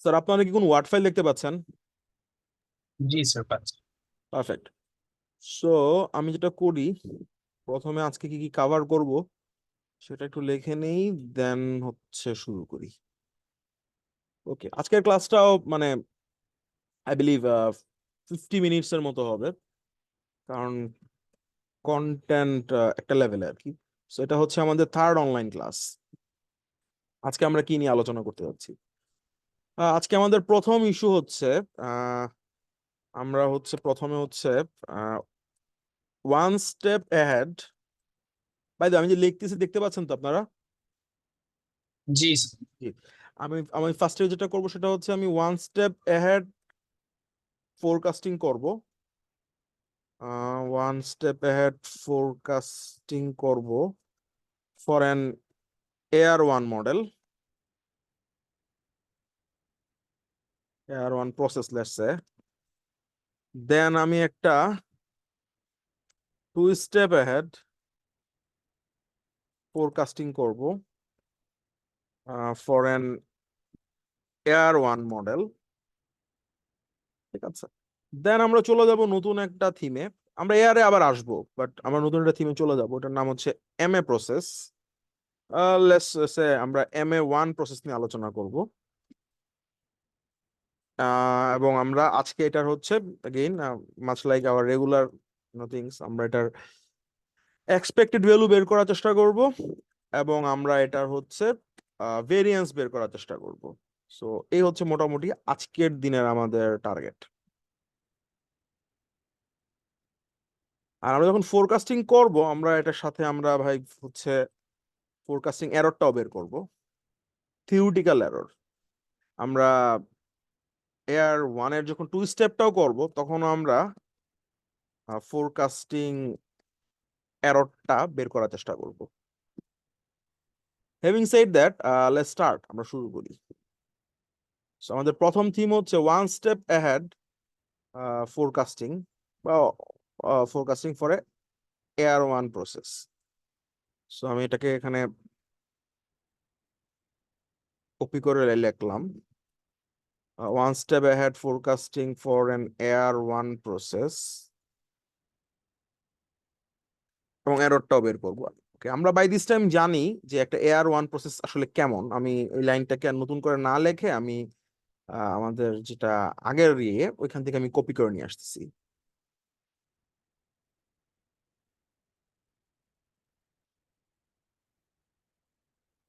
Sir আপনারা কি কোন ওয়ার্ড ফাইল দেখতে পাচ্ছেন? জি স্যার পাচ্ছি। পারফেক্ট। সো আমি যেটা করি, প্রথমে আজকে কি কি কভার করব সেটা একটু লিখে নেই, দেন হচ্ছে শুরু করি। ওকে, আজকের ক্লাসটাও মানে আই বিলিভ 50 মিনিটস এর মতো হবে, কারণ কন্টেন্ট একটা লেভেলে আর কি। সো এটা হচ্ছে আমাদের থার্ড অনলাইন ক্লাস। আজকে আমরা কি নিয়ে আলোচনা করতে যাচ্ছি? আজকে আমাদের প্রথম ইস্যু হচ্ছে, আহ, আমরা হচ্ছে প্রথমে হচ্ছে one step ahead. By the, আমি যে লিখতেছি দেখতে পাচ্ছেন তো আপনারা? জি স্যার। জি। আমি আমি ফার্স্টে যেটা করব সেটা হচ্ছে আমি ওয়ান স্টেপ অ্যাহেড ফোরকাস্টিং করব। ওয়ান স্টেপ অ্যাহেড ফোরকাস্টিং করব for an AR one model, AR one process let's say. Then আমি একটা টু স্টেপ অ্যাহেড ফোরকাস্টিং করব for an AR one model. ঠিক আছে, দেন আমরা চলে যাব নতুন একটা থিমে। আমরা এয়ারে আবার আসবো, বাট আমরা নতুন একটা থিমে চলে যাব, ওটার নাম হচ্ছে M A process. Let's say আমরা এম এ ওয়ান প্রসেস নিয়ে আলোচনা করব। এবং আমরা আজকে এটার হচ্ছে again much like our regular things, আমরা এটার এক্সপেক্টেড ভ্যালু বের করার চেষ্টা করব, এবং আমরা এটার হচ্ছে ভেরিয়েন্স বের করার চেষ্টা করব। সো এই হচ্ছে মোটামুটি আজকের দিনের আমাদের টার্গেট। আর আমরা যখন ফোরকাস্টিং করব, আমরা এটার সাথে আমরা ভাই হচ্ছে ফোরকাস্টিং এররটাও বের করব, থিওরিটিক্যাল এরর। আমরা এয়ার ওয়ানের যখন টু স্টেপটাও করব, তখন আমরা ফোরকাস্টিং এররটা বের করার চেষ্টা করব। Having said that, let's start, আমরা শুরু করি। সো আমাদের প্রথম থিম হচ্ছে ওয়ান স্টেপ অ্যাহেড ফোরকাস্টিং, বা forecasting for air one process. So আমি এটাকে এখানে কপি করে লিখলাম, one step ahead forecasting for an air one process, এবং এররটাও বের করবো। ওকে, আমরা বাই দিস টাইম জানি যে একটা এয়ার ওয়ান প্রসেস আসলে কেমন। আমি ওই লাইনটাকে আর নতুন করে না লিখে আমি আমাদের যেটা আগের ইয়ে ওইখান থেকে আমি কপি করে নিয়ে আসতেছি।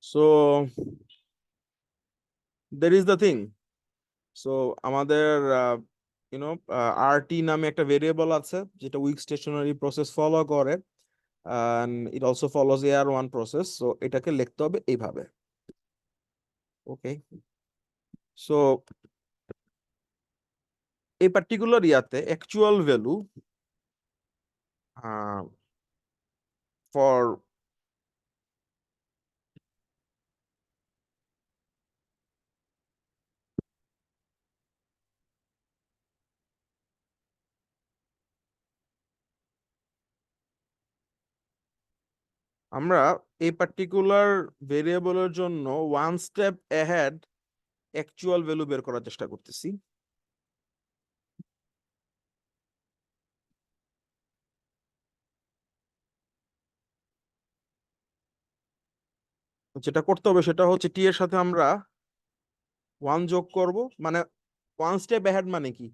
So there is the thing. So আমাদের ইউনো আরটি নামে একটা ভেরিয়েবল আছে যেটা উইক স্টেশনারি প্রসেস ফলো করে, and it also follows AR1 process, so এটাকে লিখতে হবে এইভাবে। ওকে, সো এই পার্টিকুলার ইয়াতে অ্যাকচুয়াল ভ্যালু ফর আমরা এই পার্টিকুলার ভেরিয়েবলের জন্য one step ahead actual value বের করার চেষ্টা করতেছি। যেটা করতে হবে সেটা হচ্ছে টি এর সাথে আমরা ওয়ান যোগ করব। মানে ওয়ান স্টেপ অ্যাহেড মানে কি,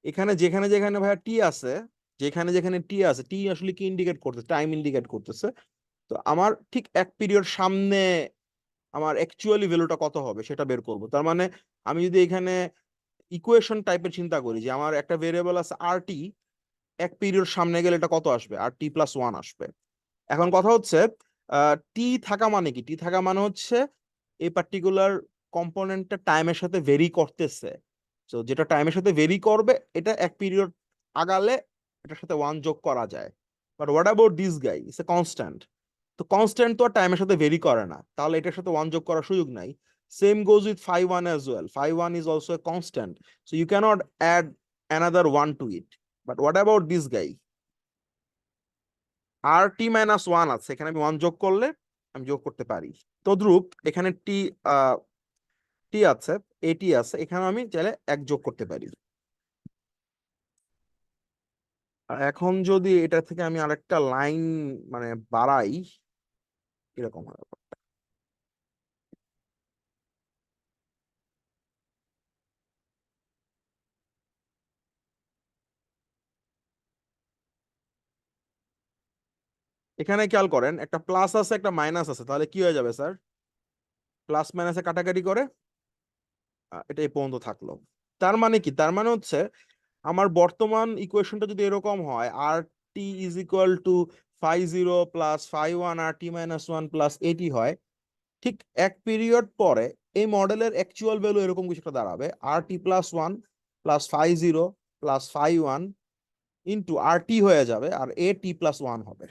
এখানে যেখানে যেখানে ভাইয়া টি আছে, যেখানে যেখানে টি আছে, টি আসলে কি ইন্ডিকেট করতেছে? টাইম ইন্ডিকেট করতেছে। তো আমার ঠিক এক পিরিয়ড সামনে আমার অ্যাকচুয়ালি ভ্যালুটা কত হবে সেটা বের করব। তার মানে আমি যদি এখানে ইকুয়েশন টাইপের চিন্তা করি যে আমার একটা ভেরিয়েবল আছে আর টি, এক পিরিয়ড সামনে গেলে এটা কত আসবে? আর টি প্লাস ওয়ান আসবে। এখন কথা হচ্ছে টি থাকা মানে কি? টি থাকা মানে হচ্ছে এই পার্টিকুলার কম্পোনেন্টটা টাইমের সাথে ভেরি করতেছে। তো যেটা টাইমের সাথে ভেরি করবে এটা এক পিরিয়ড আগালে এটার সাথে ওয়ান যোগ করা যায়। But what about this guy, it's a constant. তো কনস্ট্যান্ট তো আর টাইমের সাথে ভেরি করে না, তাহলে এটার সাথে ওয়ান যোগ করার সুযোগ নাই। Same goes with phi one as well, phi one is also a constant, so you can't add another one to it. But what about this guy, R T minus one আছে, এখানে আমি one যোগ করলে আমি যোগ করতে পারি। তদ্রূপ এখানে টি টি আছে, এটি আছে, এখানে আমি চাইলে 1 যোগ করতে পারি। আর এখন যদি এটা থেকে আমি আরেকটা লাইন মানে বাড়াই, এরকম হয়। এখানে খেয়াল করেন একটা প্লাস আছে একটা মাইনাস আছে, তাহলে কি হয়ে যাবে স্যার? প্লাস মাইনাসে কাটাকাটি করে এটা এই পর্যন্ত থাকলো। তার মানে কি? তার মানে হচ্ছে আমার বর্তমান ইকুয়েশনটা যদি এরকম হয়, আর T is equal to 50 plus 51 আর টি মাইনাস 1 প্লাস এটি হয়, ঠিক এক পিরিয়ড পরে এই মডেলের অ্যাকচুয়াল ভ্যালু এরকম কিছু একটা দাঁড়াবে, আর টি প্লাস 1 প্লাস 50 প্লাস 51 ইন্টু আর টি হয়ে যাবে, আর এ টি প্লাস 1 হবে।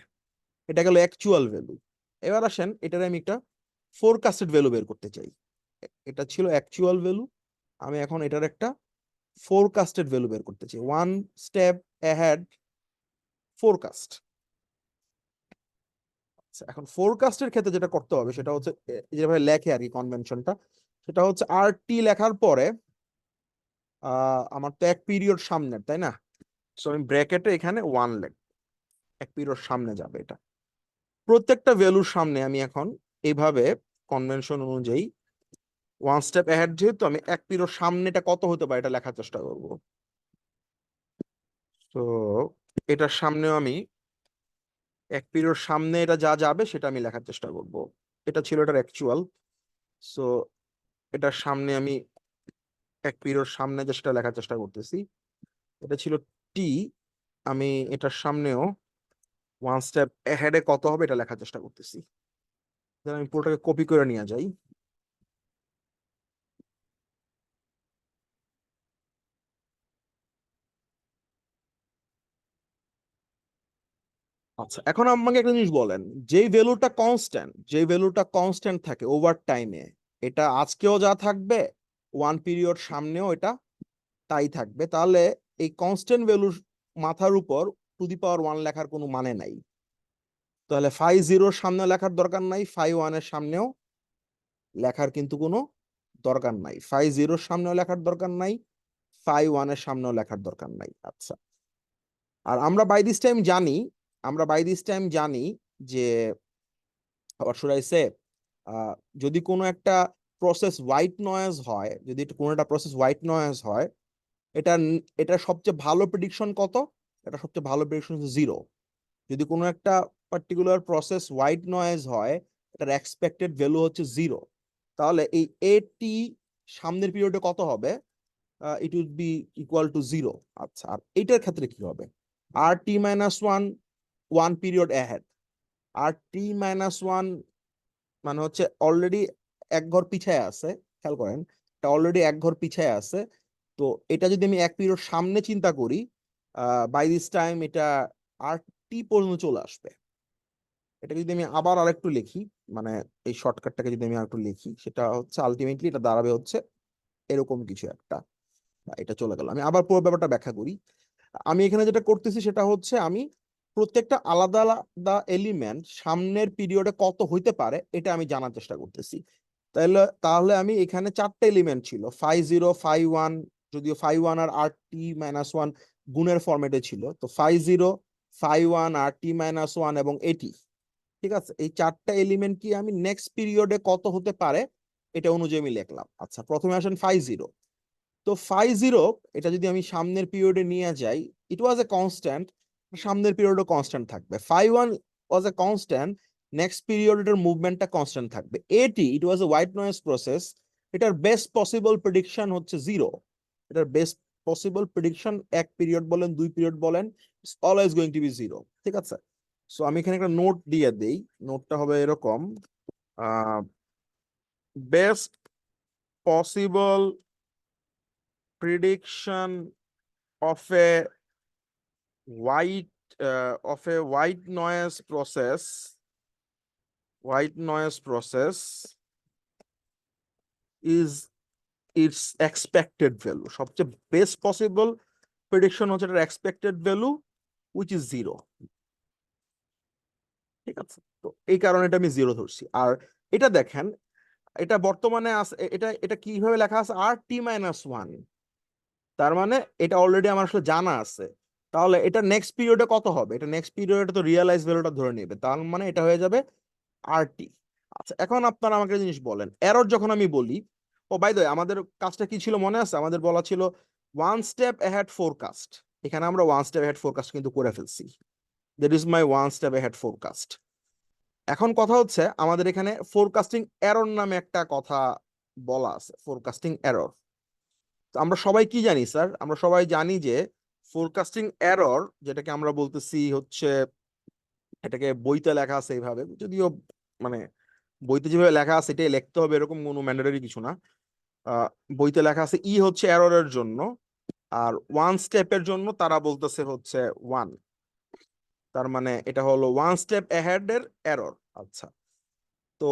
এটা গেল অ্যাকচুয়াল ভ্যালু। এবার আসেন এটার আমি একটা ফোরকাস্টেড ভ্যালু বের করতে চাই। এটা ছিল অ্যাকচুয়াল ভ্যালু, আমি এখন এটার একটা ফোরকাস্টেড ভ্যালু বের করতে চাই। One step ahead forecast. আচ্ছা, এখন ফোরকাস্টের ক্ষেত্রে যেটা করতে হবে সেটা হচ্ছে যেভাবে লেখে আর কি কনভেনশনটা, সেটা হচ্ছে আর টি লেখার পরে আমার তো এক পিরিয়ড সামনের, তাই না? সো আমি ব্র্যাকেটে এখানে 1 লেখ, এক পিরিয়ড সামনে যাবে এটা। প্রত্যেকটা ভ্যালুর সামনে আমি এখন এইভাবে কনভেনশন অনুযায়ী ওয়ান স্টেপ অ্যাহেড, যেহেতু আমি এক পিরিয়ড সামনেটা কত হতে পারে এটা লেখার চেষ্টা করব। তো এটার সামনেও আমি এক পিরিয়ড সামনে এটা যা যাবে সেটা আমি লেখার চেষ্টা করব। এটা ছিল এটার অ্যাকচুয়াল। সো এটার সামনে আমি এক পিরিয়ড সামনে যে সেটা লেখার চেষ্টা করতেছি। এটা ছিল টি, আমি এটার সামনেও ওয়ান স্টেপ অ্যাহেডে কত হবে এটা লেখার চেষ্টা করতেছি। আমি পুরোটাকে কপি করে নিয়ে যাই। আচ্ছা, এখন আমাকে একটা জিনিস বলেন, যেই ভ্যালুটা কনস্ট্যান্ট থাকে ওভার টাইমে, এটা আজকেও যা থাকবে, ওয়ান পিরিয়ড সামনেও এটা তাই থাকবে, তাহলে এই কনস্ট্যান্ট ভ্যালুর মাথার উপর টু দি পাওয়ার 1 লেখার কোনো মানে নাই। তাহলে 50 সামনে লেখার দরকার নাই, 51 সামনেও লেখার কিন্তু কোনো দরকার নাই, 50 সামনেও লেখার দরকার নাই, 51 সামনেও লেখার দরকার নাই। আচ্ছা, আর আমরা বাই দিস টাইম জানি যে, আবার শুড আই সে, যদি কোনো একটা প্রসেস হোয়াইট নয়েজ হয়, যদি কোনো একটা প্রসেস হোয়াইট নয়েজ হয়, এটা এটা সবচেয়ে ভালো প্রেডিকশন কত? এটা সবচেয়ে ভালো প্রেডিকশন হচ্ছে 0। যদি কোনো একটা পার্টিকুলার প্রসেস হোয়াইট নয়েজ হয়, এটার এক্সপেক্টেড ভ্যালু হচ্ছে 0, তাহলে এই এটি সামনের পিরিয়ডে কত হবে? It will be equal to 0। আচ্ছা, আর এইটার ক্ষেত্রে কি হবে? আর টি মাইনাস 1 1 পিরিয়ড অ্যাহেড, আর টি মাইনাস 1 মানে হচ্ছে অলরেডি এক ঘর পিছায় আছে। খেয়াল করেন, এটা অলরেডি এক ঘর পিছায় আছে। তো এটা যদি আমি এক পিরিয়ড সামনে চিন্তা করি, বাই দিস টাইম এটা আর টি পর্যন্ত চলে আসবে। এটা যদি আমি আবার আরেকটু লিখি, মানে এই শর্টকাটটাকে যদি আমি আরেকটু লিখি, সেটা হচ্ছে আলটিমেটলি এটা দাঁড়াবে হচ্ছে এরকম কিছু একটা। এটা চলে গেল, আমি আবার পুরো ব্যাপারটা ব্যাখ্যা করি। আমি এখানে যেটা করতেছি সেটা হচ্ছে আমি প্রত্যেকটা আলাদা আলাদা এলিমেন্ট সামনের পিরিয়ডে কত হইতে পারে এটা আমি জানার চেষ্টা করতেছি। তাহলে তাহলে আমি এখানে 4টা এলিমেন্ট ছিল, 50 51, যদিও 51 আর আর টি মাইনাস 1 গুণের ফরম্যাটে ছিল, তো 50 51 আর টি মাইনাস 1 এবং এটি। ঠিক আছে, এই 4টা এলিমেন্ট কি আমি নেক্সট পিরিয়ডে কত হতে পারে এটা অনুযায়ী আমি লিখলাম। আচ্ছা, প্রথমে আসেন 50। তো 50 এটা যদি আমি সামনের পিরিয়ডে নিয়ে যাই, ইট ওয়াজ এ কনস্ট্যান্ট, সামনের পিরিয়ডও কনস্ট্যান্ট থাকবে। 51 ওয়াজ এ কনস্ট্যান্ট, নেক্সট পিরিয়ডের মুভমেন্টটা কনস্ট্যান্ট থাকবে। এটি it was a white noise process, এটার বেস্ট পসিবল প্রেডিকশন হচ্ছে 0। এটার বেস্ট পসিবল প্রেডিকশন, এক পিরিয়ড বলেন দুই পিরিয়ড বলেন, it's always going to be 0। ঠিক আছে, সো আমি এখানে একটা নোট দিয়ে দেই। নোটটা হবে এরকম, best possible prediction of a white white noise process is its expected value. সবচেয়ে বেস্ট পসিবল প্রেডিকশন হচ্ছে এটার এক্সপেক্টেড ভ্যালু which is 0। ঠিক আছে, তো এই কারণে এটা আমি 0 ধরছি। আর এটা দেখেন, এটা বর্তমানে আছে, এটা এটা কিভাবে লেখা আছে, আর টি মাইনাস ওয়ান। তার মানে এটা অলরেডি আমার আসলে জানা আছে। তাহলে এটা নেক্সট পিরিয়ডে কত হবে, এটা নেক্সট পিরিয়ডে তো রিয়েলাইজ ভ্যালুটা ধরে নেবে, তার মানে এটা হয়ে যাবে আর টি। আচ্ছা, এখন আপনারা আমাকে একটা জিনিস বলেন, এরর যখন আমি বলি, ও বাই দ্য ওয়ে আমাদের কাজটা কি ছিল মনে আছে, আমাদের বলা ছিল ওয়ান স্টেপ অ্যাহেড ফোরকাস্ট। এখানে আমরা ওয়ান স্টেপ অ্যাহেড ফোরকাস্ট কিন্তু করে ফেলছি। That is my one step ahead forecast. এখন কথা হচ্ছে আমাদের এখানে ফোরকাস্টিং এরর নামে একটা কথা বলা আছে, ফোরকাস্টিং এরর। তো আমরা সবাই কি জানি স্যার, আমরা সবাই জানি যে ফোরকাস্টিং এরর যেটাকে আমরা বলতেছি হচ্ছে, এটাকে বইতে লেখা আছে এইভাবে, যদিও মানে বইতে যেভাবে লেখা আছে এটাই লিখতে হবে এরকম কোনো ম্যান্ডেটরি কিছু না। আহ, বইতে লেখা আছে ই হচ্ছে এররের জন্য, আর ওয়ান স্টেপের জন্য তারা বলতেছে হচ্ছে ওয়ান। তার মানে এটা হলো ওয়ান স্টেপ অ্যাহেড এর এরর। আচ্ছা, তো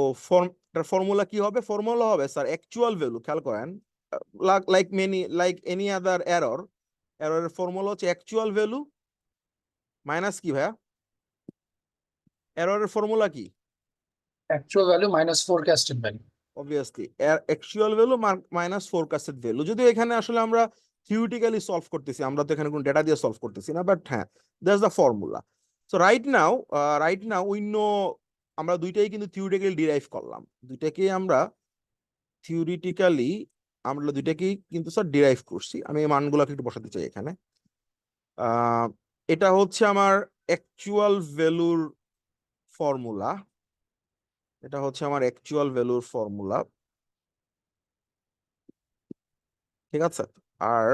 ফর্মুলা কি হবে, ফর্মুলা হবে স্যার অ্যাকচুয়াল ভ্যালু, খেয়াল করেন, লাইক এনি আদার এরর, এররের ফর্মুলা হচ্ছে অ্যাকচুয়াল ভ্যালু মাইনাস কি ভাইয়া, এররের ফর্মুলা কি? Actual value minus forecasted value. Obviously actual value minus forecasted value. যদিও এখানে আসলে আমরা থিওরিটিক্যালি সলভ করতেছি, আমরা তো এখানে কোনো ডেটা দিয়ে সলভ করতেছি না, বাট হ্যাঁ, that's the formula. So right now we know, আমরা দুইটাই কিন্তু থিওরিটিক্যালি ডিরাইভ করলাম, দুইটাকেই আমরা থিওরিটিক্যালি, আমরা দুইটাকেই কিন্তু স্যার ডিরাইভ করছি। আমি এই মানগুলোকে একটু বসাতে চাই এখানে। আহ এটা হচ্ছে আমার অ্যাকচুয়াল ভ্যালুর ফর্মুলা, এটা হচ্ছে আমার অ্যাকচুয়াল ভ্যালুর ফর্মুলা, ঠিক আছে। আর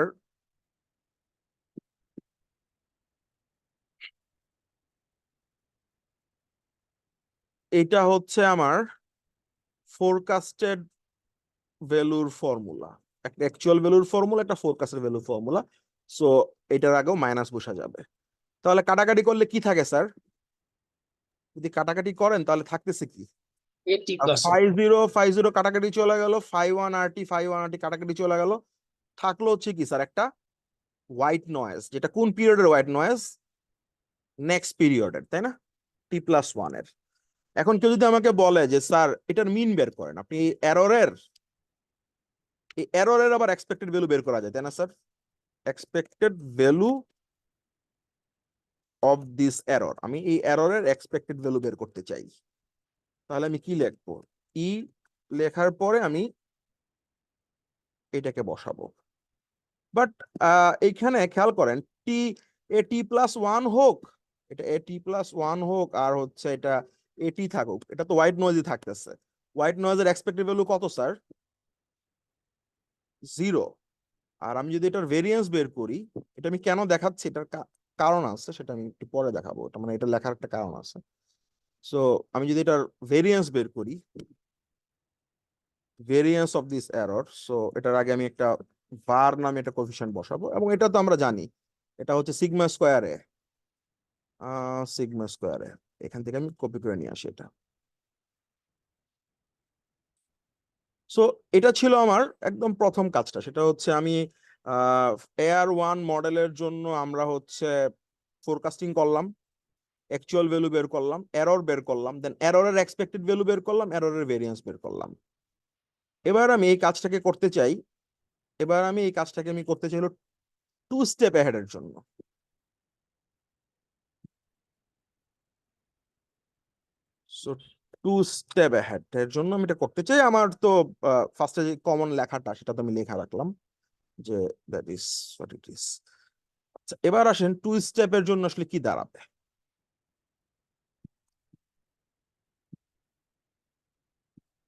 এটা হচ্ছে আমার ফোরকাস্টেড ভ্যালুর ফর্মুলা, একটা অ্যাকচুয়াল ভ্যালুর ফর্মুলা, একটা ফোরকাস্টেড ভ্যালুর ফর্মুলা। সো এটার আগেও মাইনাস বসা যাবে। তাহলে কাটাকাটি করলে কি থাকে স্যার, যদি কাটাকাটি করেন তাহলে থাকতেছে কি, এ টি প্লাস ওয়ান। 5 0 কাটাকাটি চলে গেল, 5 1 RT কাটাকাটি চলে গেল, থাকলো হচ্ছে কি স্যার একটা হোয়াইট নয়েজ, যেটা কোন পিরিয়ডের হোয়াইট নয়েজ, নেক্সট পিরিয়ডের, তাই না, T+1 এর। এখন কেউ যদি আমাকে বলে যে স্যার এটার মিন বের করেন, আপনি এই এররের আবার এক্সপেক্টেড ভ্যালু বের করা যায়, তাই না sir, expected value of this error, আমি এই এররের এক্সপেক্টেড ভ্যালু বের করতে চাই। তাহলে আমি কি লিখবো, ই লেখার পরে আমি এটাকে বসাবো। বাট এইখানে খেয়াল করেন, টি A+1 হোক, এটা A+1 হোক, আর হচ্ছে এটা এটি থাকুক, এটা তো হোয়াইট নয়েজই থাকতেছে। হোয়াইট নয়েজের এক্সপেক্টেড ভ্যালু কত স্যার, 0। আর আমি যদি এটার ভেরিয়েন্স বের করি, এটা আমি কেন দেখাচ্ছি, এটার কারণ আছে, সেটা আমি একটু পরে দেখাবো, এটা মানে এটা লেখার একটা কারণ আছে। সো আমি যদি এটার ভেরিয়েন্স বের করি, variance of this error, so এটার আগে আমি একটা var নামে একটা কোএফিশিয়েন্ট বসাবো, এবং এটা তো আমরা জানি এটা হচ্ছে সিগমা স্কোয়ারে, সিগমা স্কোয়ারে। এখান থেকে আমি কপি করে নিয়ে আসি এটা। সো এটা ছিল আমার একদম প্রথম কাজটা, সেটা হচ্ছে আমি AR1 মডেলের জন্য আমরা হচ্ছে ফোরকাস্টিং করলাম, অ্যাকচুয়াল ভ্যালু বের করলাম, এরর বের করলাম, দেন এররের এক্সপেক্টেড ভ্যালু বের করলাম, এররের ভেরিয়েন্স বের করলাম। এবার আমি এই কাজটাকে করতে চাই, আমি করতে চাই হলো টু স্টেপ অ্যাহেডের জন্য। সো টু স্টেপ অ্যাহেড এর জন্য আমি এটা করতে চাই। আমার তো ফার্স্টে যে কমন লেখাটা সেটা তো আমি লেখা রাখলাম, যে that is what it is. আচ্ছা, এবার আসেন টু স্টেপের জন্য আসলে কি দাঁড়াবে।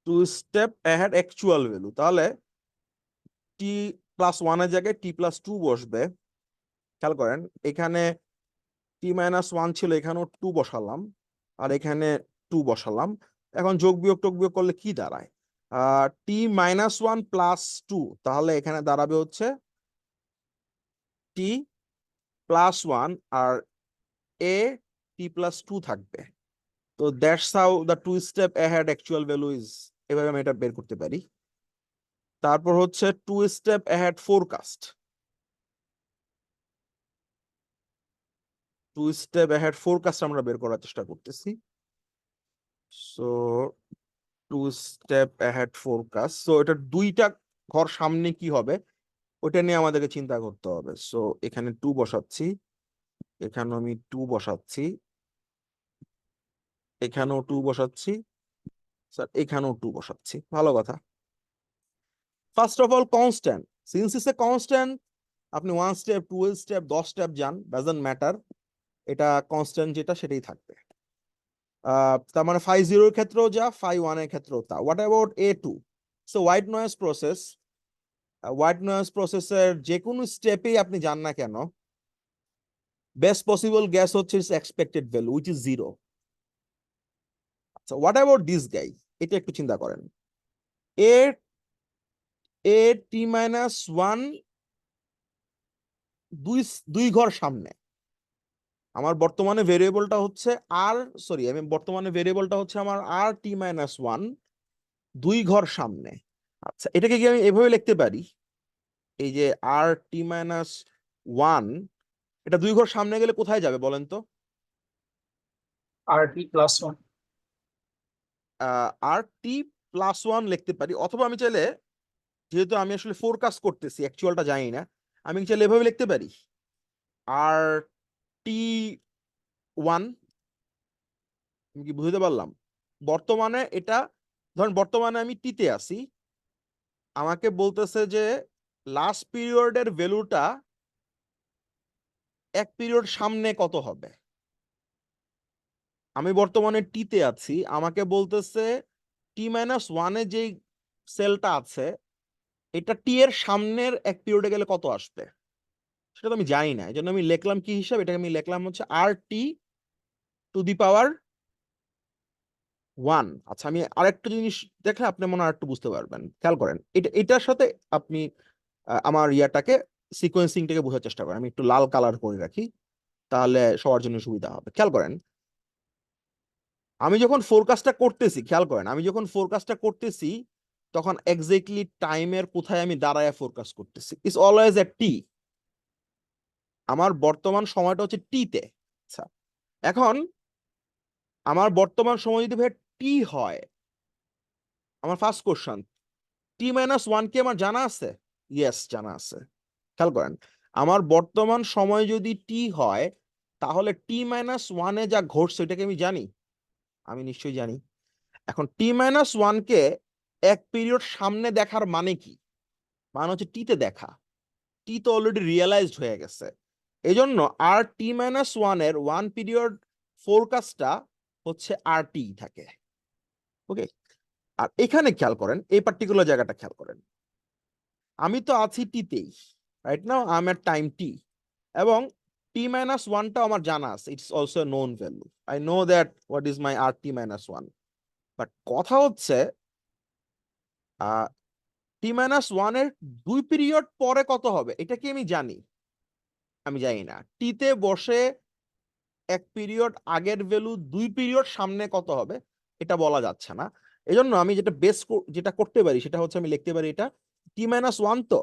Two step ahead actual value, তাহলে T+1 এর জায়গায় T+2 বসবে। খেয়াল করেন, এখানে T-1 ছিল, এখানেও 2 বসালাম, আর এখানে 2 বসালাম। এখন যোগ বিয়োগ টোগ বিয়োগ করলে কি দাঁড়ায়, T-1 + 2, তাহলে এখানে দাঁড়াবে হচ্ছে T+1, আর এ T+2 থাকবে। তো that's how the two step ahead actual value is, এভাবে আমি এটা বের করতে পারি। তারপর হচ্ছে two step ahead forecast, two step ahead forecast আমরা বের করার চেষ্টা করতেছি। So two step ahead forecast, so এটা দুইটা ঘর সামনে কি হবে ওটা নিয়ে আমাদেরকে চিন্তা করতে হবে। সো এখানে টু বসাচ্ছি, এখানে আমি টু বসাচ্ছি, এখানেও টু বসাচ্ছি, স্যার এখানেও টু বসাচ্ছি, ভালো কথা। First of all constant, since is a constant, আপনি one step, two step, 10 step যান, ডাজন্ট ম্যাটার, এটা কনস্ট্যান্ট যেটা সেটাই থাকবে। তার মানে ফাই জিরোর ক্ষেত্রেও যা, ফাই ওয়ানের ক্ষেত্রেও তা। What about A2? So white noise process, white noise প্রসেসের যে কোনো স্টেপেই আপনি যান না কেন, বেস্ট পসিবল গ্যাস হচ্ছে এক্সপেক্টেড ভ্যালু উইচ ইজ 0। আচ্ছা, হোয়াট অ্যাবাউট দিস গাই, এটা একটু চিন্তা করেন। এ এ টি মাইনাস ওয়ান, দুই দুই ঘর সামনে আমার বর্তমানে ভেরিয়েবলটা হচ্ছে আর, সরি আমি বর্তমানে ভেরিয়েবলটা হচ্ছে আমার আর টি মাইনাস ওয়ান, দুই ঘর সামনে। আচ্ছা, এটাকে কি আমি এভাবে লিখতে পারি, এই যে আর টি মাইনাস ওয়ান, এটা দুই ঘর সামনে গেলে কোথায় যাবে বলেন তো? আর টি প্লাস ওয়ান। আর টি প্লাস ওয়ান লিখতে পারি, অথবা আমি চাইলে, যেহেতু আমি আসলে ফোরকাস্ট করতেছি অ্যাকচুয়ালটা জানি না, আমি কি চাইলে এভাবে লিখতে পারি আর টি ওয়ান। আমি কি বুঝতে পারলাম? বর্তমানে এটা, ধরেন বর্তমানে আমি টিতে আছি, আমাকে বলতেছে যে লাস্ট পিরিয়ডের ভ্যালুটা এক পিরিয়ড সামনে কত হবে। আমি বর্তমানে টিতে আছি, আমাকে বলতেছে টি মাইনাস ওয়ানে যেই সেলটা আছে এটা টি এর সামনের এক পিরিয়ডে গেলে কত আসবে, সেটা তো আমি জানি না। এই জন্য আমি লিখলাম কি হিসাবে, এটাকে আমি লিখলাম হচ্ছে আর টি টু দি পাওয়ার ওয়ান। আচ্ছা, আমি আরেকটা জিনিস দেখলে আপনি মনে হয় আরেকটু বুঝতে পারবেন, খেয়াল করেন এটার সাথে আপনি আমার ইয়াটাকে, সিকোয়েন্সিংটাকে বোঝার চেষ্টা করেন। আমি একটু লাল কালার করে রাখি, তাহলে সবার জন্য সুবিধা হবে। খেয়াল করেন, আমি যখন ফোরকাস্টটা করতেছি, খেয়াল করেন আমি যখন ফোরকাস্টটা করতেছি তখন এক্স্যাক্টলি টাইমের কোথায় আমি দাঁড়ায় ফোরকাস্ট করতেছি, ইটস অলওয়েজ এ টি। আমার বর্তমান সময়টা হচ্ছে টিতে। আচ্ছা, এখন আমার বর্তমান সময় যদি ভাই টি হয়, আমার ফার্স্ট কোশ্চেন, টি মাইনাস ওয়ান কি আমার জানা আছে? ইয়েস, জানা আছে। খেয়াল করেন, আমার বর্তমান সময় যদি টি হয়, তাহলে টি মাইনাস ওয়ানে যা ঘটছে এটাকে আমি জানি, আমি নিশ্চয়ই জানি। এখন টি মাইনাস ওয়ানকে এক পিরিয়ড সামনে দেখার মানে কি? মানে হচ্ছে টিতে দেখা, টি তো অলরেডি রিয়েলাইজড হয়ে গেছে। এই জন্য আর টি মাইনাস ওয়ানের ওয়ান পিরিয়ড ফোরকাস্টটা হচ্ছে আর টি থাকে। ওকে, আর এখানে খেয়াল করেন, এই পার্টিকুলার জায়গাটা খেয়াল করেন, আমি তো আছি টিতেই, right now I am at time T, এবং টি মাইনাস ওয়ানটা আমার জানা আছে, it's also known value, I know that what is my R T minus one. But কথা হচ্ছে টি মাইনাস ওয়ানের দুই পিরিয়ড পরে কত হবে এটা কি আমি জানি? আমি জানি না। টিতে বসে এক পিরিয়ড আগের ভ্যালু দুই পিরিয়ড সামনে কত হবে এটা বলা যাচ্ছে না। এজন্য আমি যেটা যেটা করতে পারি সেটা হচ্ছে আমি লিখতে পারি এটা টি মাইনাস ওয়ান, তো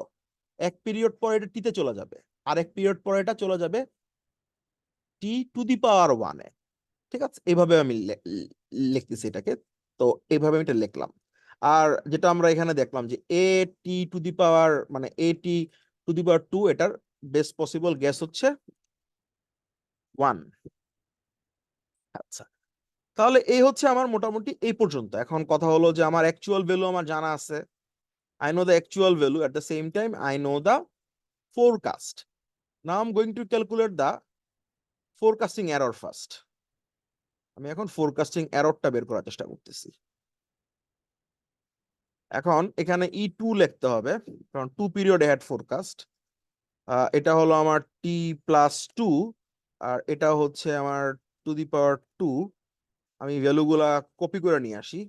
এক পিরিয়ড পরে এটা টিতে চলে যাবে, আর এক পিরিয়ড পরে এটা চলে যাবে টি টু দি পাওয়ার ওয়ানে। ঠিক আছে, এইভাবে আমি লিখতেছি এটাকে। তো এইভাবে আমি এটা লিখলাম। আর যেটা আমরা এখানে দেখলাম যে এ টি টু দি পাওয়ার, মানে এ টি টু দি পাওয়ার টু, এটার বেস্ট পসিবল গ্যাস হচ্ছে ওয়ান। আচ্ছা, তাহলে এই হচ্ছে আমার মোটামুটি এই পর্যন্ত। এখন কথা হলো যে আমার অ্যাকচুয়াল ভ্যালু আমার জানা আছে, I know the actual value, at the same time I know the forecast. Now I'm going to calculate the forecasting error first. আমি এখন ফোরকাস্টিং এররটা বের করার চেষ্টা করতেছি। এখন এখানে ই টু লিখতে হবে, কারণ টু পিরিয়ড হ্যাড ফোরকাস্ট। এটা হলো আমার টি প্লাস টু, আর এটা হচ্ছে আমার টু দি পাওয়ার টু। আমি ভ্যালুগুলা কপি করে নিয়ে আসি।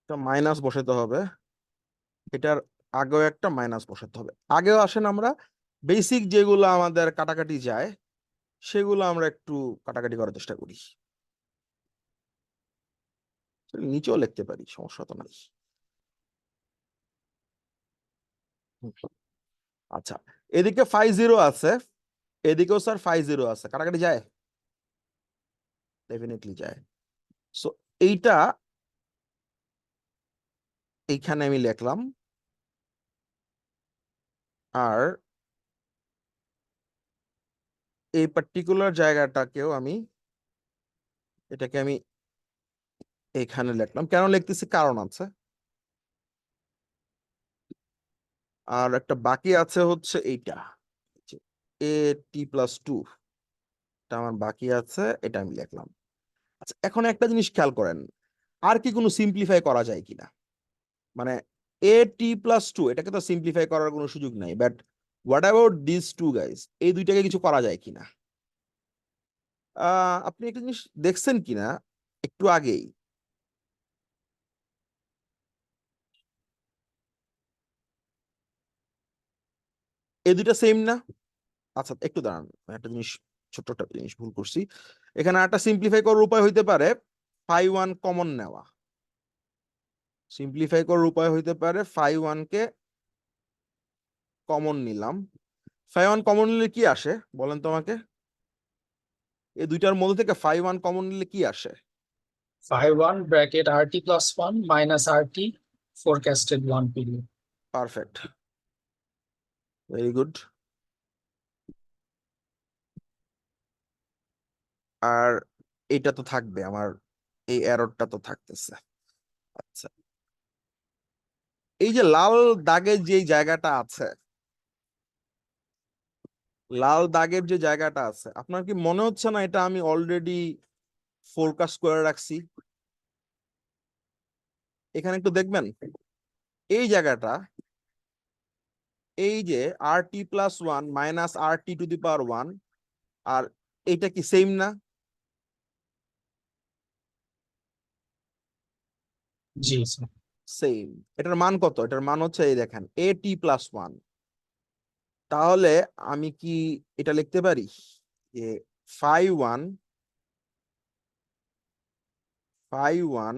একটা মাইনাস বসাতে হবে, এটার আগেও একটা মাইনাস বসাতে হবে। আগেও আসেন আমরা বেসিক যেগুলো আমাদের কাটাকাটি যায় সেগুলো আমরা একটু কাটাকাটি করার চেষ্টা করি। নিচেও লিখতে পারি, সমস্যা তো নাই। হুম। আচ্ছা, এদিকে 5 0 আছে, এদিকেও স্যার 5 0 আছে, কাটাকাটি যায়? ডেফিনেটলি যায়। সো এইটা এইখানে আমি লিখলাম, আর এই পার্টিকুলার জায়গাটাকেও আমি, এটাকে আমি এখানে লিখলাম। কেন লিখতেছি কারণ আছে। আর একটা বাকি আছে হচ্ছে এইটা, a t+2, এটা আমার বাকি আছে, এটা আমি লিখলাম। আচ্ছা, এখন একটা জিনিস খেয়াল করেন, আর কি কোনো সিম্পলিফাই করা যায় কিনা? মানে a t+2 এটাকে তো সিম্পলিফাই করার কোনো সুযোগ নাই, but what about this two guys, এই দুইটাকে কিছু করা যায় কিনা? আপনি একটা জিনিস দেখছেন কিনা একটু আগেই, এই দুইটা সেম না? আচ্ছা একটু দাঁড়ান, আমি একটা জিনিস, ছোট্ট একটা জিনিস ভুল করছি। এখানে একটা সিম্পলিফাই করার উপায় হইতে পারে 5 1 কমন নেওয়া। সিম্পলিফাই করার উপায় হইতে পারে 5 1 কে কমন নিলাম। 5 1 কমন নিলে কি আসে বলেন তো আমাকে? এই দুইটার মধ্যে থেকে 5 1 কমন নিলে কি আসে? 5 1 bracket RT+1 minus RT forecasted 1 period. Perfect, very good. আর এটা তো থাকবে আমার, এই এররটা তো থাকতেছে। আচ্ছা, এই যে লাল দাগের যে জায়গাটা আছে, লাল দাগের যে জায়গাটা আছে, আপনার কি মনে হচ্ছে না এটা আমি অলরেডি ফোরকাস্ট করে রাখছি? এখানে একটু দেখবেন এই জায়গাটা, এই যে RT+1 মাইনাস RT⁻1, আর এইটা কি সেম না? জি স্যার। সেম। এটার মান কত? এটার মান হচ্ছে এই দেখেন a t+1। তাহলে আমি কি এটা লিখতে পারি যে 5 1 5 1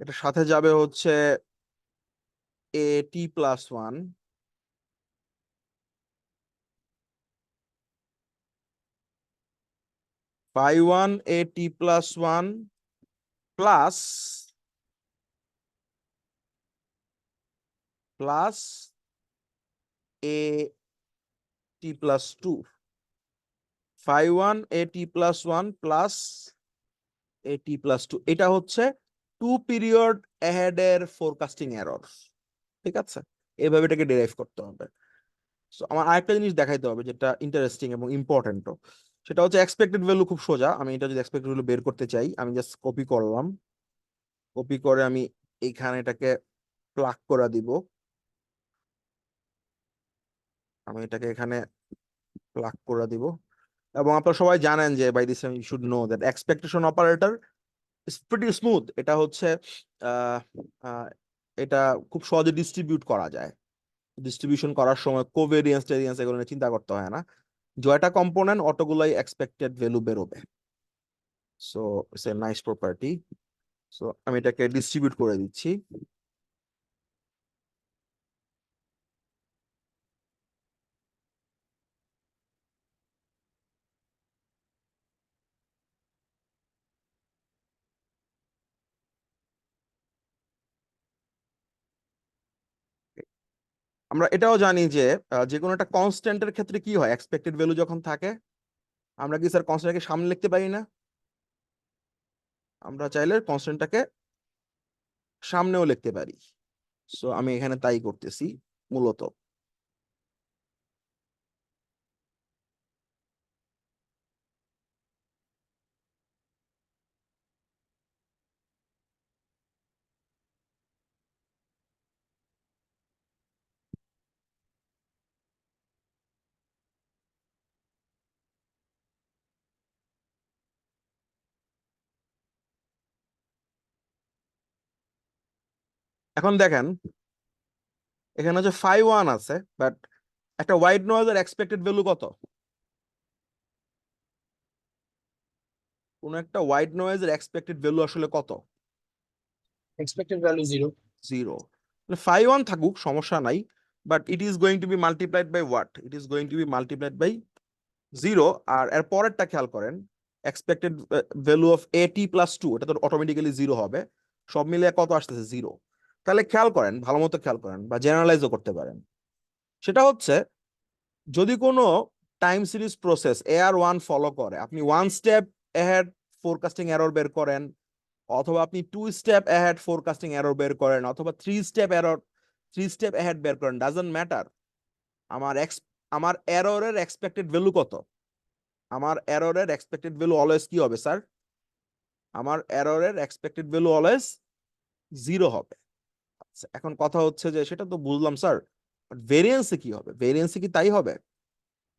এটার সাথে যাবে হচ্ছে a t+1 5 1 a t+1 plus plus a t+2, 5 1 a t+1 plus a t+2, এটা হচ্ছে 2 পিরিয়ড অ্যাহেড এর ফোরকাস্টিং এরর। ঠিক আছে, এইভাবে এটাকে ডিরাইভ করতে হবে। সো আমার আরেকটা জিনিস দেখাইতে হবে যেটা ইন্টারেস্টিং এবং ইম্পর্টেন্টও, সেটা হচ্ছে এক্সপেক্টেড ভ্যালু। খুব সোজা, আমি এটা যদি এক্সপেক্টেড ভ্যালু বের করতে চাই, আমি জাস্ট কপি করলাম, কপি করে আমি এইখানে এটাকে প্লাগ করে দিব। আমি এটাকে এখানে প্লাগ করে দিব, এবং আপনারা সবাই জানেন যে by this you should know that expectation operator is pretty smooth. এটা হচ্ছে আহ, আহ, এটা খুব সহজে ডিস্ট্রিবিউট করা যায়। ডিস্ট্রিবিউশন করার সময় কোভেরিয়েন্স টেরিয়েন্স এগুলো নিয়ে চিন্তা করতে হয় না, জয়টা কম্পোনেন্ট অটোগুলাই এক্সপেক্টেড ভ্যালু বেরোবে। So it's a nice property. So আমি এটাকে ডিস্ট্রিবিউট করে দিচ্ছি। আমরা এটাও জানি যে যে কোনো একটা কনস্ট্যান্টের ক্ষেত্রে কি হয়, এক্সপেক্টেড ভ্যালু যখন থাকে, আমরা কি স্যার কনস্ট্যান্টকে সামনে লিখতে পারি না? আমরা চাইলে কনস্ট্যান্টটাকে সামনেও লিখতে পারি। সো আমি এখানে তাই করতেছি মূলত। এখন দেখেন এখানে হচ্ছে 5 1 আছে, বাট একটা হোয়াইট নয়েজের এক্সপেক্টেড ভ্যালু কত? কোন একটা হোয়াইট নয়েজের এক্সপেক্টেড ভ্যালু আসলে কত? Expected value 0. 0। 5 1 থাকুক, সমস্যা নাই, but it is going to be multiplied by what? It is going to be multiplied by 0। আর এর পরেরটা খেয়াল করেন, এক্সপেক্টেড ভ্যালু অফ AT+2, এটা তো অটোমেটিক্যালি 0 হবে। সব মিলিয়ে কত আসতেছে? 0। তাহলে খেয়াল করেন, ভালো মতো খেয়াল করেন, বা জেনারেলাইজও করতে পারেন। সেটা হচ্ছে, যদি কোনো time series process AR1 follow করে, আপনি 1 স্টেপ অ্যাহেড ফোরকাস্টিং এরর বের করেন, অথবা আপনি 2 স্টেপ অ্যাহেড ফোরকাস্টিং এরর বের করেন, অথবা 3 স্টেপ অ্যাহেড বের করেন, ডাজন্ট ম্যাটার। আমার আমার এররের এক্সপেক্টেড ভ্যালু কত? আমার এররের এক্সপেক্টেড ভ্যালু অলওয়েজ কি হবে স্যার? আমার এররের এক্সপেক্টেড ভ্যালু অলওয়েজ 0 হবে। আচ্ছা, এখন কথা হচ্ছে যে সেটা তো বুঝলাম স্যার, বাট ভেরিয়েন্সে কি হবে? ভেরিয়েন্সে কি তাই হবে?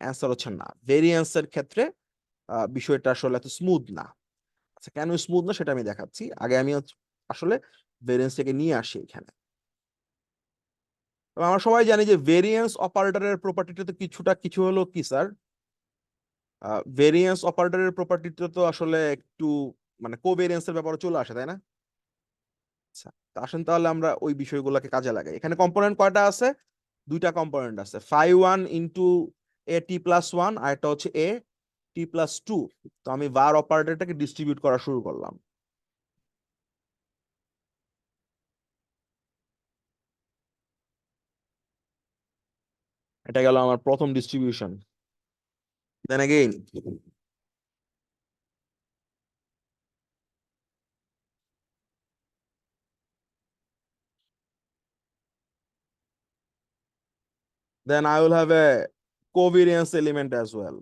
অ্যান্সার হচ্ছে না। ভেরিয়েন্সের ক্ষেত্রে বিষয়টা আসলে এত স্মুথ না। আচ্ছা, কেন স্মুথ না সেটা আমি দেখাচ্ছি। আগে আমি আসলে ভেরিয়েন্সটাকে নিয়ে আসি এখানে। এবং আমরা সবাই জানি যে ভেরিয়েন্স অপারেটরের প্রপার্টিটা তো কিছু হলো কি স্যার? ভেরিয়েন্স অপারেটরের প্রপার্টিটা তো আসলে একটু মানে কোভেরিয়েন্সের ব্যাপারে চলে আসে, তাই না? আচ্ছা, তা আসেন তাহলে আমরা ওই বিষয়গুলোকে কাজে লাগাই। এখানে কম্পোনেন্ট কয়টা আছে? 2টা কম্পোনেন্ট আছে, 5 1 ইন্টু AT+1, আর এটা হচ্ছে AT+2। তো আমি var অপারেটরটাকে ডিস্ট্রিবিউট করা শুরু করলাম। এটা গেল আমার প্রথম distribution. Then again then I will have a covariance element as well.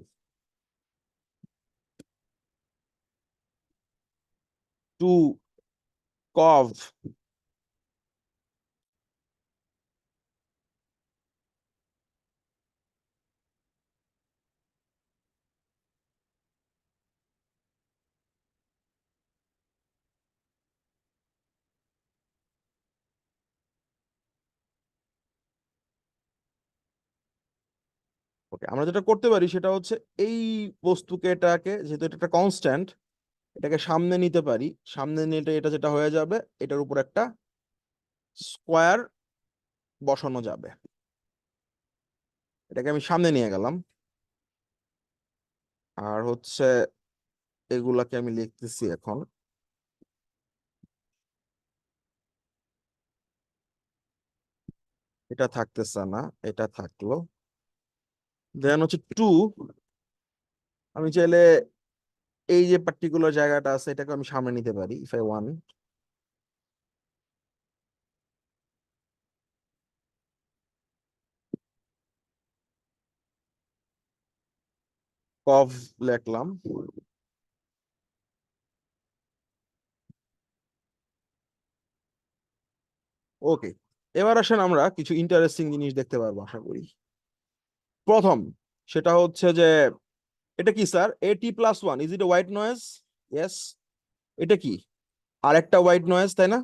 2 cov. ওকে, আমরা যেটা করতে পারি সেটা হচ্ছে এই এটাকে, যেহেতু এটা একটা কনস্ট্যান্ট, এটাকে সামনে নিতে পারি। সামনে নিতে এটা যেটা হয়ে যাবে, এটার উপর একটা স্কোয়ার বসানো যাবে। এটাকে আমি সামনে নিয়ে গেলাম। আর হচ্ছে এগুলাকে আমি লিখতেছি এখন। এটা থাকতেছে না, এটা থাকলো। দেন হচ্ছে 2, আমি চাইলে এই যে পার্টিকুলার জায়গাটা আছে এটাকে আমি সামনে নিতে পারি, ইফ আই ওয়ান। কভ লিখলাম। ওকে, এবার আসেন আমরা কিছু ইন্টারেস্টিং জিনিস দেখতে পারবো আশা করি। প্রথম, সেটা হচ্ছে যে এটা কি sir? AT+1, is it A white noise? Yes. এটা কি? আরেকটা হোয়াইট নয়েজ, তাই না?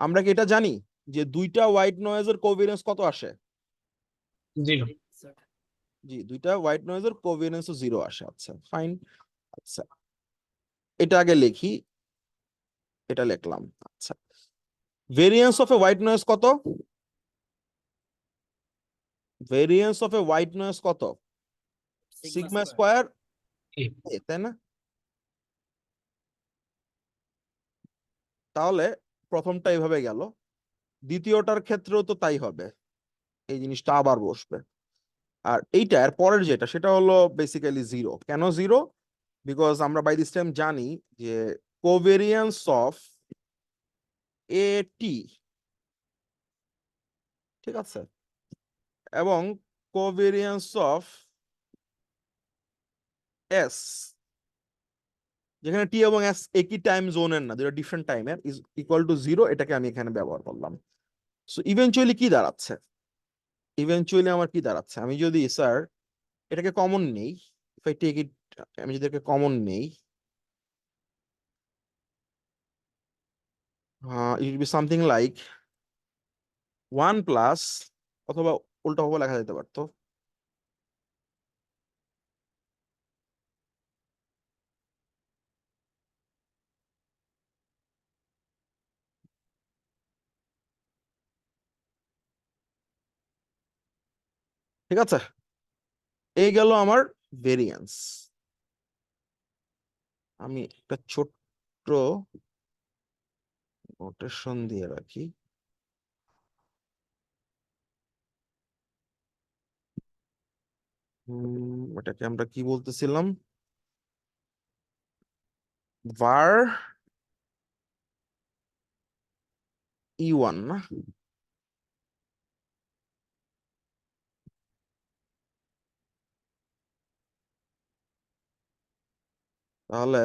আমরা কি এটা জানি যে 2টা হোয়াইট নয়েজের কোভেরিয়েন্স কত আসে? 0. জি, 2টা হোয়াইট নয়েজের কোভেরিয়েন্স 0 আসে। আচ্ছা, ফাইন। আচ্ছা, এটা আগে লিখি, এটা লিখলাম। আচ্ছা, variance of a white noise কত? Variance of a white noise কত? Sigma square A. এ, তাই না? তাহলে প্রথমটা এইভাবে গেল, দ্বিতীয়টার ক্ষেত্রেও তো তাই হবে। এই জিনিসটা আবার বসবে। আর এইটা এর পরের যেটা, সেটা হলো বেসিক্যালি 0। কেন 0? বিকজ আমরা বাই দিস টাইম জানি যে কোভেরিয়েন্স অফ AT, ঠিক আছে, এবং কোভেরিয়েন্স অফ S, যেখানে T এবং S একই টাইম জোনের না, দুটো ডিফারেন্ট টাইমের, ইজ ইকুয়াল টু 0। এটাকে আমি এখানে ব্যবহার করলাম। সো ইভেনচুয়ালি কি দাঁড়াচ্ছে? ইভেনচুয়ালি আমার কি দাঁড়াচ্ছে, আমি যদি স্যার এটাকে কমন নেই, ইফ আই টেক ইট, আমি যদি এটাকে কমন নেই, It will be something like 1 plus, অথবা উল্টাভাবে লেখা যেতে পারতো, ঠিক আছে? এই গেল আমার ভেরিয়েন্স। আমি একটা ছোট্ট নোটেশন দিয়ে রাখি। এটাকে আমরা কি বলতেছিলাম? var e1 না? তাহলে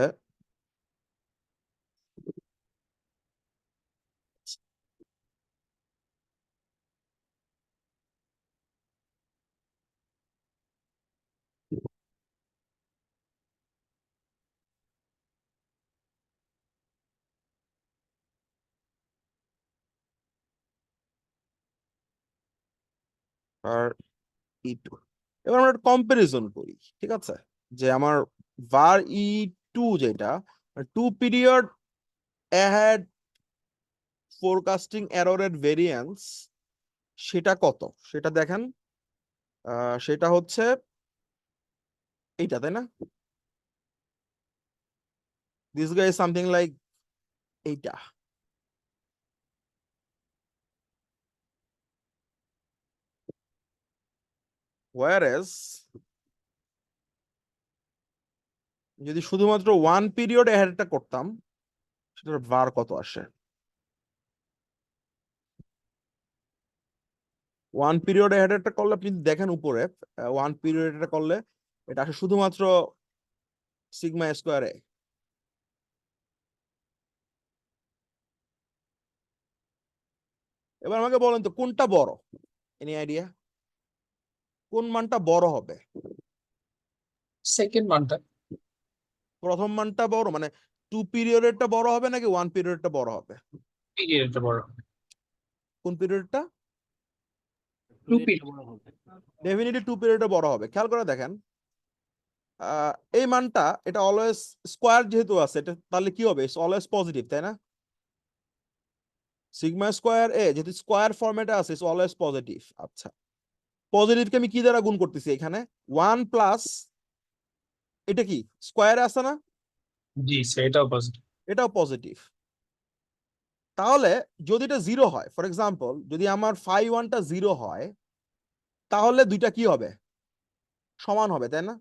আর e2, এবার আমরা কম্পারিজন করি, ঠিক আছে? যে আমার var e2 যেটা 2 পিরিয়ড ahead ফোরকাস্টিং এররের ভেরিয়েন্স, সেটা কত সেটা দেখেন। সেটা হচ্ছে এইটা, তাই না? দিস গাই সামথিং লাইক এইটা। whereas যদি শুধুমাত্র 1 পিরিয়ড এহেডটা করতাম, সেটার var কত আসে? 1 পিরিয়ড এহেডটা করলে আপনি দেখেন উপরে, 1 পিরিয়ড এটা করলে এটা আসে শুধুমাত্র সিগমা স্কোয়ারে। এবার আমাকে বলেন তো কোনটা বড়? এনি আইডিয়া কোন মানটা বড় হবে? সেকেন্ড মানটা। প্রথম মানটা বড়, মানে 2 পিরিয়ডেরটা বড় হবে নাকি 1 পিরিয়ডটা বড় হবে? পিরিয়ডটা বড়। কোন পিরিয়ডটা? Two period. ডেফিনেটলি 2 পিরিয়ডটা বড় হবে। খেয়াল করে দেখেন, এই মানটা এটা অলওয়েজ স্কোয়ার যেহেতু আছে, এটা তাহলে কি হবে? অলওয়েজ পজিটিভ, তাই না? সিগমা স্কোয়ার এ যেহেতু স্কোয়ার ফরম্যাটে আছে, ইটস অলওয়েজ পজিটিভ। আচ্ছা, পজিটিভকে আমি কি দ্বারা গুণ করতেছি এখানে? 1 প্লাস, এটা কি স্কোয়ারে আছে না? জি স্যার, এটাও পজিটিভ। এটাও পজিটিভ। তাহলে যদি এটা 0 হয়, ফর এক্সাম্পল যদি আমার ফাই ওয়ানটা 0 হয়, তাহলে দুইটা কি হবে? সমান হবে, তাই না?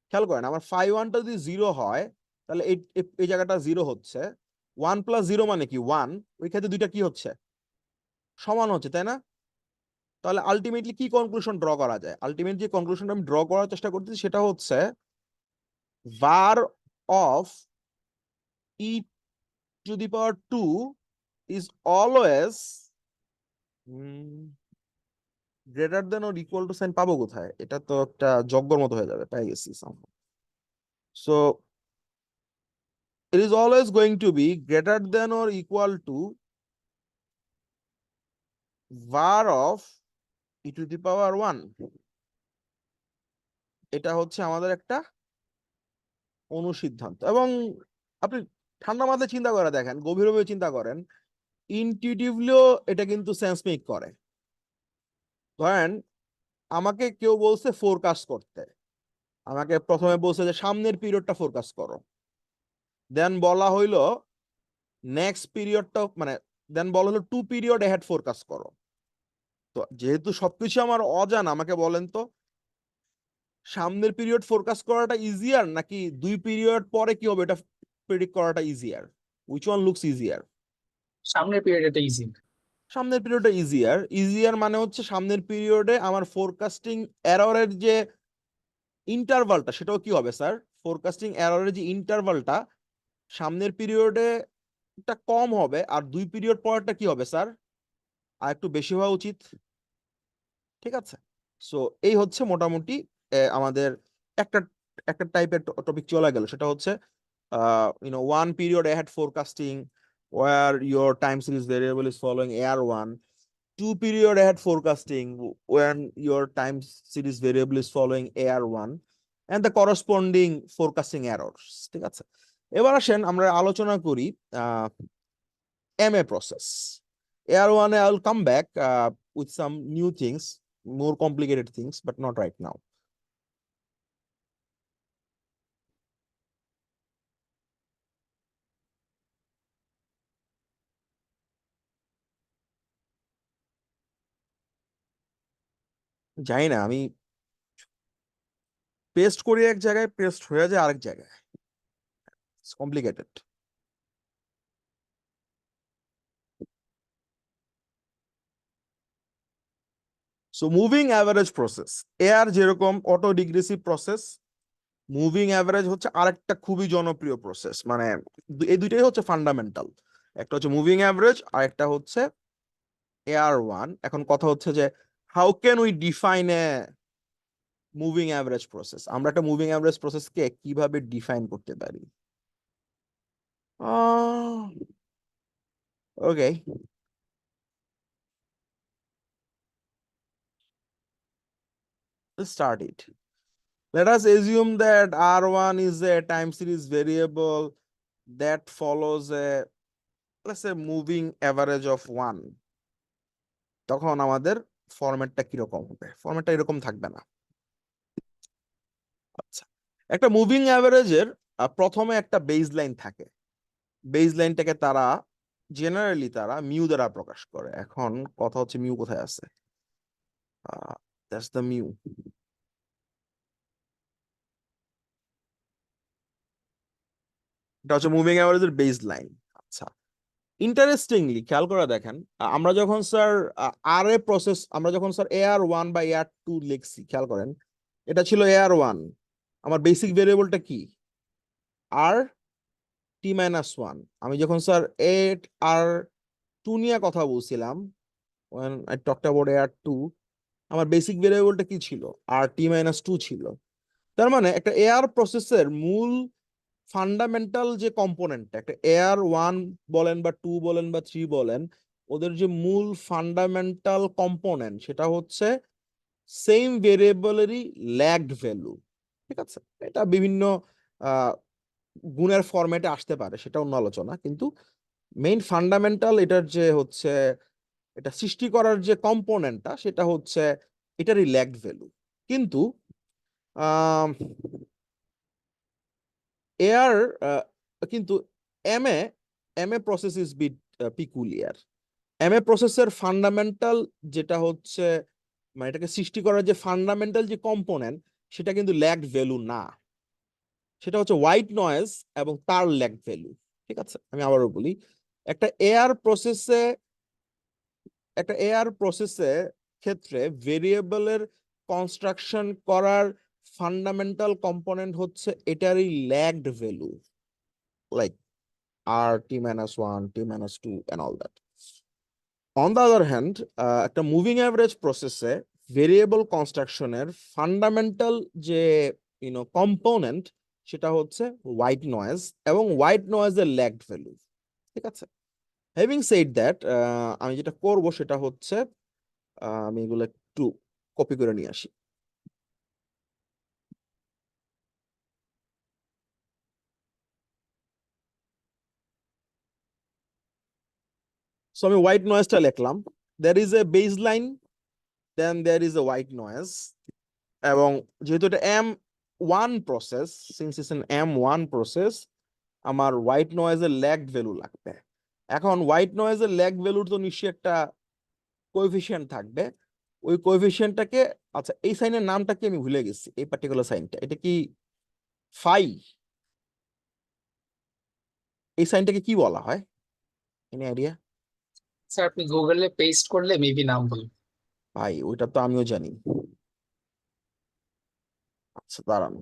খেয়াল করেন, আমার ফাই ওয়ানটা যদি 0 হয়, তাহলে এই জায়গাটা 0 হচ্ছে। 1 প্লাস 0 মানে কি 1, ওই ক্ষেত্রে দুইটা কি হচ্ছে? সমান হচ্ছে, তাই না? তাহলে আলটিমেটলি কি কনক্লুশন ড্র করা যায়? আলটিমেট যে কনক্লুশনটা আমি ড্র করার চেষ্টা করতেছি সেটা হচ্ছে var of e to the power 2 is always greater than or equal to sign পাবো কোথায়? এটা তো একটা যজ্ঞর মতো হয়ে যাবে, পাই গেছি। So it is always going to be greater than or equal to var of e to the power 1। এটা হচ্ছে আমাদের একটা অনুসিদ্ধান্ত। এবং আপনি ঠান্ডা মাথায় চিন্তা করে দেখেন, গভীরভাবে চিন্তা করেন, ইনটিউটিভলিও এটা কিন্তু সেন্স মেক করে। ধরেন আমাকে কেউ বলছে ফোরকাস্ট করতে, আমাকে প্রথমে বলছে যে সামনের পিরিয়ডটা ফোরকাস্ট করো, দেন বলা হইলো নেক্সট পিরিয়ডটা, মানে দেন বলা হলো 2 পিরিয়ড এহেড ফোরকাস্ট করো। তো যেহেতু সবকিছু আমার অজানা, আমাকে বলেন তো সামনের পিরিয়ড ফোরকাস্ট করাটা ইজিয়ার নাকি 2 পিরিয়ড পরে কি হবে এটা প্রেডিক্ট করাটা easier? Which one looks easier? সামনের পিরিয়ড এটা ইজি। সামনের পিরিয়ডটা ইজিয়ার। ইজিয়ার মানে হচ্ছে সামনের পিরিয়ডে আমার ফোরকাস্টিং এররের যে ইন্টারভালটা, সেটাও কি হবে স্যার? ফোরকাস্টিং এররের যে ইন্টারভালটা সামনের পিরিয়ডে একটা কম হবে, আর 2 পিরিয়ড পরেরটা কি হবে স্যার? আর একটু বেশি হওয়া উচিত, ঠিক আছে? সো এই হচ্ছে মোটামুটি আমাদের একটা একটা টাইপের টপিক চলে গেল, সেটা হচ্ছে 1 period ahead forecasting, where your time series variable is following AR1, 2 period ahead forecasting when your time series variable is following AR1 and the corresponding forecasting errors, ঠিক আছে? এবার আসেন আমরা আলোচনা করি MA process. AR1 I will come back with some new things, more complicated things, but not right now. জানি না, আমি পেস্ট করি এক জায়গায়, পেস্ট হয়ে যায় আরেক জায়গায়। It's complicated. So moving average process, AR যেরকম অটো ডিগ্রেসিভ প্রসেস, মুভিং অ্যাভারেজ হচ্ছে আরেকটা খুবই জনপ্রিয় প্রসেস। মানে এই দুইটাই হচ্ছে ফান্ডামেন্টাল, একটা হচ্ছে মুভিং অ্যাভারেজ আর একটা হচ্ছে AR1। এখন কথা হচ্ছে যে how can we define a moving average process? আমরা একটা মুভিং অ্যাভারেজ প্রসেসকে কিভাবে ডিফাইন করতে পারি? ওকে, let's start it. Let us assume that R1 is a time series variable that follows a, let's say, moving average of 1. তখন আমাদের ফরম্যাটটা কিরকম হবে? ফরম্যাটটা এরকম থাকবে না। আচ্ছা, একটা মুভিং অ্যাভারেজের প্রথমে একটা বেজ লাইন থাকে। বেজ লাইনটাকে তারা জেনারেলি তারা মিউ দ্বারা প্রকাশ করে। এখন কথা হচ্ছে মিউ কোথায় আছে? That's the mu. এটা হচ্ছে মুভিং অ্যাভারেজের বেজ লাইন। আচ্ছা, ইন্টারেস্টিংলি খেয়াল করে দেখেন, আমরা যখন স্যার আর এ প্রসেস, আমরা যখন স্যার AR1 বা AR2 লিখছি, খেয়াল করেন এটা ছিল AR1। আমার বেসিক ভেরিয়েবলটা কি? আর T-1। আমি যখন স্যার AR2 নিয়ে কথা বলছিলাম, when I talked about AR2, আমার বেসিক ভেরিয়েবলটা কি ছিল? আর T-2 ছিল। তার মানে একটা AR প্রসেসের মূল ফান্ডামেন্টাল যে কম্পোনেন্টটা, একটা AR1 বলেন বা 2 বলেন বা 3 বলেন, ওদের যে মূল ফান্ডামেন্টাল কম্পোনেন্ট সেটা হচ্ছে সেম ভেরিয়েবলেরই ল্যাগড ভ্যালু। ঠিক আছে, এটা বিভিন্ন গুণের ফরম্যাটে আসতে পারে, সেটা অন্য আলোচনা। কিন্তু মেইন ফান্ডামেন্টাল এটার যে হচ্ছে, এটা সৃষ্টি করার যে কম্পোনেন্টটা সেটা হচ্ছে এটারই ল্যাগড ভ্যালু। কিন্তু আহ এআর কিন্তু MA MA process is bit peculiar. MA প্রসেসের ফান্ডামেন্টাল যেটা হচ্ছে, মানে এটাকে সৃষ্টি করার যে ফান্ডামেন্টাল যে কম্পোনেন্ট, সেটা কিন্তু ল্যাগড ভ্যালু না, সেটা হচ্ছে হোয়াইট নয়েজ এবং তার ল্যাগড ভ্যালু। ঠিক আছে, আমি আবারও বলি, একটা এআর প্রসেসে একটা এআর প্রসেসে ক্ষেত্রে ভেরিয়েবলের কনস্ট্রাকশন করার ফান্ডামেন্টাল কম্পোনেন্ট হচ্ছে এটারই ল্যাগড ভ্যালু, লাইক আর T-1, T-2 and all that. On the other hand, একটা মুভিং অ্যাভারেজ প্রসেসে ভেরিয়েবল কনস্ট্রাকশনের ফান্ডামেন্টাল যে কম্পোনেন্ট সেটা হচ্ছে হোয়াইট নয়েজ এবং হোয়াইট নয়েজের ল্যাগড ভ্যালু। ঠিক আছে, হ্যাভিং সেড দ্যাট, আমি যেটা করব সেটা হচ্ছে আমি এগুলো একটু কপি করে নিয়ে আসি। সো আমি হোয়াইট নয়েজটা লিখলাম, there is a baseline, then there is a white noise, এবং যেহেতু এটা M1 process, since it's an M1 process, আমার হোয়াইট নয়েজের ল্যাগড ভ্যালু লাগবে। এখন হোয়াইট নয়েজের ল্যাগ ভ্যালুর তো নিশ্চয়ই একটা কোএফিশিয়েন্ট থাকবে। ওই কোএফিশিয়েন্টটাকে, আচ্ছা এই সাইনের নামটা কি আমি ভুলে গেছি, এই পার্টিকুলার সাইনটা, এটা কি ফাই? এই সাইনটাকে কি বলা হয়? Any idea? স্যার আপনি গুগলে পেস্ট করলে মেবি নাম বলুন। ভাই ওইটা তো আমিও জানি। আচ্ছা দাঁড়ান,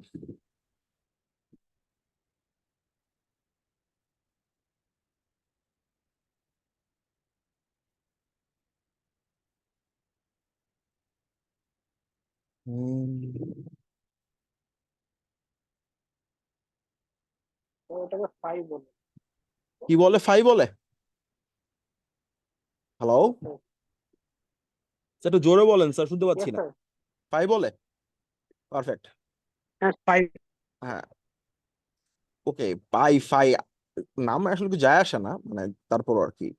ওটাকে ফাই বলে। কি বলে? ফাই বলে? হ্যালো, একটু জোরে বলেন স্যার, শুনতে পাচ্ছি Yes, না। sir. 5 বলে, পারফেক্ট। Yes, 5. হ্যাঁ, ওকে, পাই ফাই নাম আসলে কি যায় আসে না, মানে তারপর আর কি।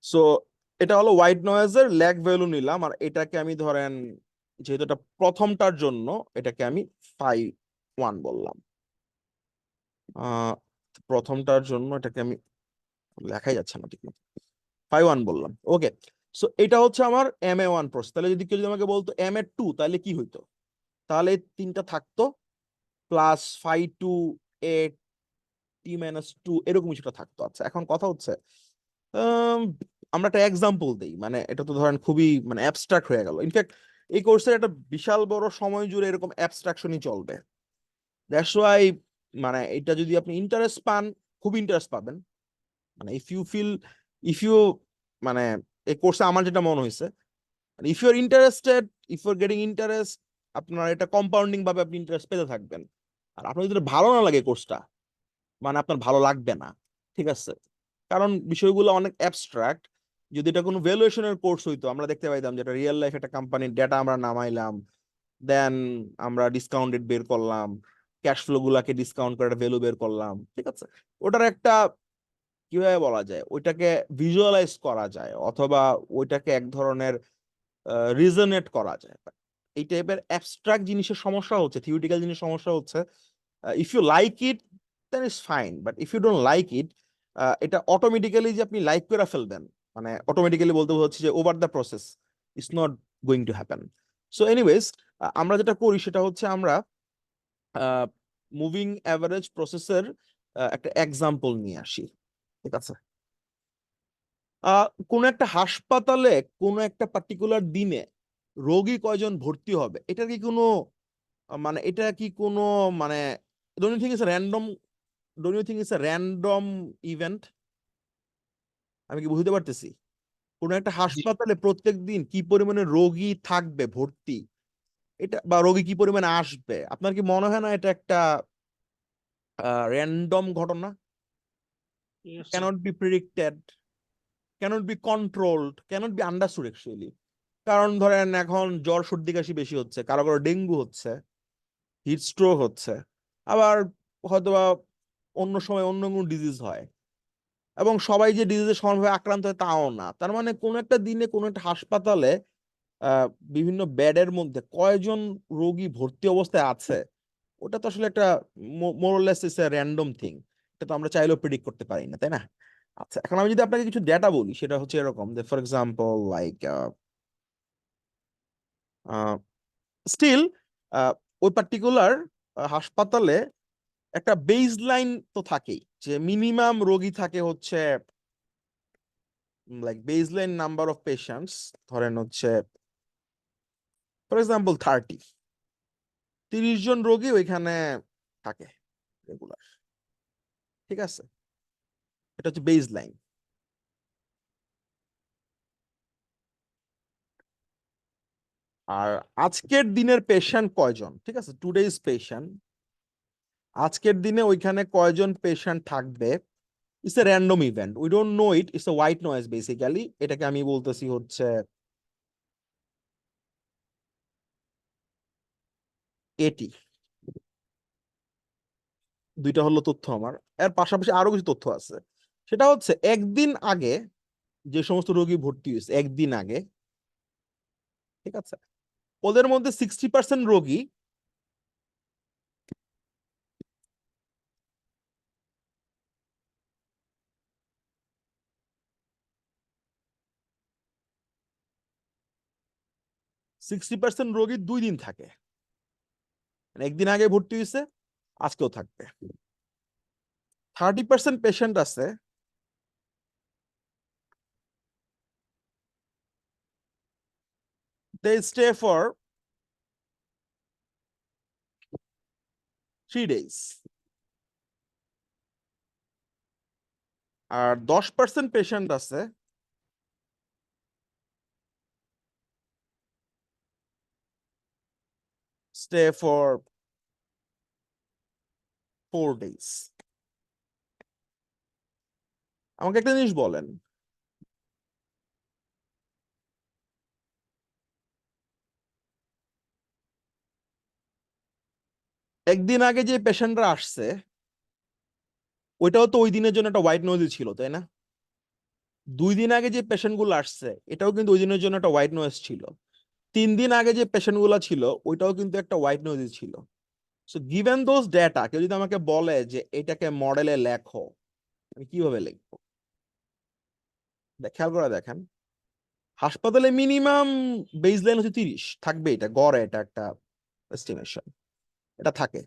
সো এটা হলো হোয়াইট নয়েজের ল্যাগ ভ্যালু নিলাম, আর এটাকে আমি ধরেন, যেহেতু এটা প্রথমটার জন্য, এটাকে আমি 5 1 বললাম। আহ প্রথমটার জন্য এটাকে আমি, লেখাই যাচ্ছে না ঠিক মতো, 5 1 বললাম। ওকে, সো এটা হচ্ছে আমার MA1 প্রসেস। তাহলে যদি কেউ যদি আমাকে বলতো MA2, তাহলে কি হইতো? তাহলে তিনটা থাকতো, প্লাস 5 2 8 T-2 এরকম কিছুটা থাকতো। আচ্ছা, এখন কথা হচ্ছে, আম, আমরা একটা এক্সাম্পল দেই, মানে এটা তো ধরেন খুবই মানে অ্যাবস্ট্রাক্ট হয়ে গেল। ইনফ্যাক্ট এই কোর্সের একটা বিশাল বড় সময় জুড়ে এরকম অ্যাবস্ট্রাকশনই চলবে। দ্যাটস ওয়াই, মানে এটা যদি আপনি ইন্টারেস্ট পান, খুব ইন্টারেস্ট পাবেন। মানে ইফ ইউ মানে এই কোর্সে আমার যেটা মনে হয়েছে, if you are interested, if you are getting interest, আপনার এটা কম্পাউন্ডিং ভাবে আপনি ইন্টারেস্ট পেতে থাকবেন। আর আপনার যদি এটা ভালো না লাগে কোর্সটা, মানে আপনার ভালো লাগবে না, ঠিক আছে? কারণ বিষয়গুলো অনেক অ্যাবস্ট্রাক্ট। যদি এটা কোনো ভ্যালুয়েশনের কোর্স হইতো, আমরা দেখতে পাইতাম যেটা রিয়েল লাইফ একটা কোম্পানির ডেটা আমরা নামাইলাম, দেন আমরা ডিসকাউন্টেড বের করলাম, ক্যাশ ফ্লো গুলাকে ডিসকাউন্ট করে একটা ভ্যালু বের করলাম, ঠিক আছে? ওটার একটা, কিভাবে বলা যায়, ওইটাকে ভিজুয়ালাইজ করা যায়, অথবা ওইটাকে এক ধরনের রিজনেট করা যায়। এই টাইপের অ্যাবস্ট্রাক্ট জিনিসের সমস্যা হচ্ছে, থিওরিটিক্যাল জিনিসের সমস্যা হচ্ছে, if you like it then it's fine, but if you don't like it, এটা অটোমেটিক্যালি যে আপনি লাইক করে ফেলবেন, মানে অটোমেটিক্যালি বলতে হচ্ছে যে over the process it's not going to happen. So anyways, আমরা যেটা করি সেটা হচ্ছে আমরা মুভিং অ্যাভারেজ প্রসেসের একটা এক্সাম্পল নিয়ে আসি, ঠিক আছে? কোন একটা হাসপাতালে কোন একটা পার্টিকুলার দিনে রোগী কয়জন ভর্তি হবে, এটা কি কোনো মানে এটা কি কোনো মানে, don't you think it's random, don't you think it's a random event? আমি কি বুঝতে পারতেছি? কোন একটা জি, হাসপাতালে প্রত্যেক দিন কি পরিমাণে রোগী থাকবে ভর্তি, এটা বা রোগী কি পরিমাণে আসবে, আপনার কি মনে হয় না এটা একটা র্যান্ডম ঘটনা? Yes, sir. Cannot be predicted, cannot be controlled, cannot be understood actually. কারণ ধরেন এখন জ্বর সর্দি কাশি বেশি হচ্ছে, কারো কারো ডেঙ্গু হচ্ছে, হিট স্ট্রোক হচ্ছে, আবার হয়তোবা অন্য সময় অন্য কোনো ডিজিজ হয়, এবং সবাই যে ডিজিজে সমানভাবে আক্রান্ত হয় তাও না। তার মানে কোন একটা দিনে কোন একটা হাসপাতালে আহ বিভিন্ন বেডের মধ্যে কয়জন রোগী ভর্তি অবস্থায় আছে, ওটা তো আসলে একটা মোরলেস ইস এ র্যান্ডম থিং। এটা তো আমরা চাইলেও প্রেডিক্ট করতে পারি না, তাই না? আচ্ছা, এখন আমি যদি আপনাকে কিছু ডেটা বলি, সেটা হচ্ছে এরকম যে ফর এক্সাম্পল লাইক স্টিল ওই পার্টিকুলার হাসপাতালে একটা বেজ লাইন তো থাকেই, যে মিনিমাম রোগী থাকে হচ্ছে, like base line number of patients ধরেন হচ্ছে ফর এক্সাম্পল 30 জন রোগী ওইখানে থাকে রেগুলার, ঠিক আছে? এটা হচ্ছে বেজ লাইন। আর আজকের দিনের পেশেন্ট কয়জন, ঠিক আছে, টুডেজ পেশেন্ট, আজকের দিনে ওইখানে কয়জন পেশেন্ট থাকবে, it's a random event, we don't know it, it's a white noise basically. এটাকে আমি বলতেছি হচ্ছে এটি। দুইটা হলো তথ্য আমার, এর পাশাপাশি আরো কিছু তথ্য আছে। সেটা হচ্ছে একদিন আগে যে সমস্ত রোগী ভর্তি হয়েছে একদিন আগে, ঠিক আছে, ওদের মধ্যে 60% রোগী 60% রোগী 2 দিন থাকে, মানে একদিন আগে ভর্তি হয়েছে, আজকেও থাকবে। 30% পেশেন্ট আছে দে স্টে ফর 3 days। আর 10% পেশেন্ট আছে স্টে ফর 4 days। আমাকে একটা জিনিস বলেন, একদিন আগে যে পেশেন্টরা আসছে ওইটাও তো ওই দিনের জন্য একটা হোয়াইট নয়েজই ছিল, তাই না? 2 দিন আগে যে পেশেন্ট গুলো আসছে এটাও কিন্তু ওই দিনের জন্য একটা হোয়াইট নয়েজ ছিল। 3 দিন আগে যে পেশেন্ট গুলো ছিল ওইটাও কিন্তু একটা হোয়াইট নয়েজই ছিল। সো গিভেন দোজ ডেটা কেউ যদি আমাকে বলে যে এটাকে মডেলে লেখো, আমি কিভাবে লিখবো? খেয়াল করে দেখেন, হাসপাতালে মিনিমাম বেসলাইন হচ্ছে 30 থাকবে, এটা গড়ে, এটা একটা এস্টিমেশন, এটা থাকে।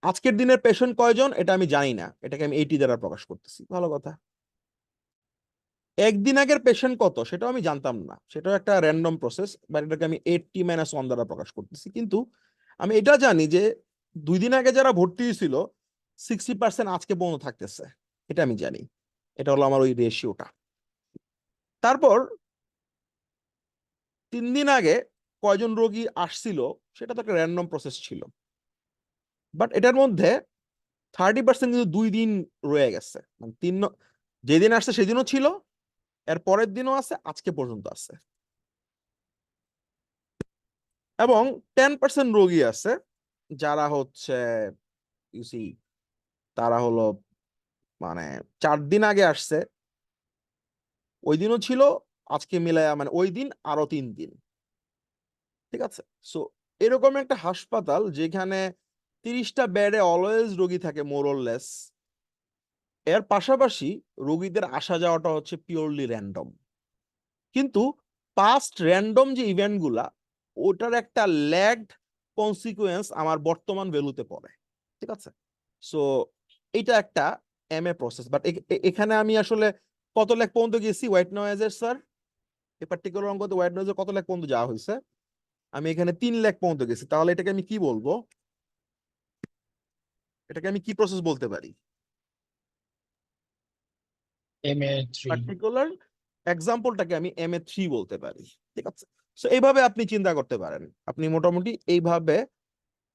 আজকের দিনের পেশেন্ট কয়জন এটা আমি জানি না, এটাকে আমি 80 দ্বারা প্রকাশ করতেছি, ভালো কথা। একদিন আগের পেশেন্ট কত সেটাও আমি জানতাম না, সেটাও একটা র্যান্ডম প্রসেস, বাট এটাকে আমি 80 - 1 দ্বারা প্রকাশ করতেছি। কিন্তু আমি এটা জানি যে 2 দিন আগে যারা ভর্তি হয়েছিল 60% আজকে পর্যন্ত থাকতেছে, এটা আমি জানি। এটা হলো আমার ওই রেশিওটা। তারপর 3 দিন আগে কয়জন রোগী আসছিল সেটা তো একটা র্যান্ডম প্রসেস ছিল, বাট এটার মধ্যে 30% কিন্তু 2 দিন রয়ে গেছে, মানে যেদিন আসছে সেদিনও ছিল, এর পরের দিনও আছে, আজকে পর্যন্ত আছে। এবং 10% রোগী আছে যারা হচ্ছে ইউসি, তারা হলো মানে 4 দিন আগে আসছে, ওই দিনও ছিল, আজকে মিলায়া মানে ওই দিন আরো 3 দিন। ঠিক আছে, সো এরকম একটা হাসপাতাল যেখানে 30টা বেডে অলওয়েজ রোগী থাকে মোরলেস, এর পাশাপাশি রোগীদের আসা যাওয়াটা হচ্ছে পিওরলি র্যান্ডম। কিন্তু পাস্ট র্যান্ডম যে ইভেন্ট গুলা ওটার একটা ল্যাগড কনসিকুয়েন্স আমার বর্তমান ভ্যালুতে পড়ে। ঠিক আছে, সো এটা একটা এমএ প্রসেস। বাট এখানে আমি আসলে কত লাখ পর্যন্ত গেছি হোয়াইট নয়েজের স্যার? এই পার্টিকুলার অঙ্কতে হোয়াইট নয়েজের কত লাখ পর্যন্ত যাওয়া হয়েছে? আমি এখানে 3 লাখ পর্যন্ত গেছি। তাহলে এটাকে আমি কি বলবো? এটাকে আমি কি প্রসেস বলতে পারি? MA3 পার্টিকুলার এক্সাম্পলটাকে আমি MA3 বলতে পারি। ঠিক আছে, সো এইভাবে আপনি চিন্তা করতে পারেন, আপনি মোটামুটি এইভাবে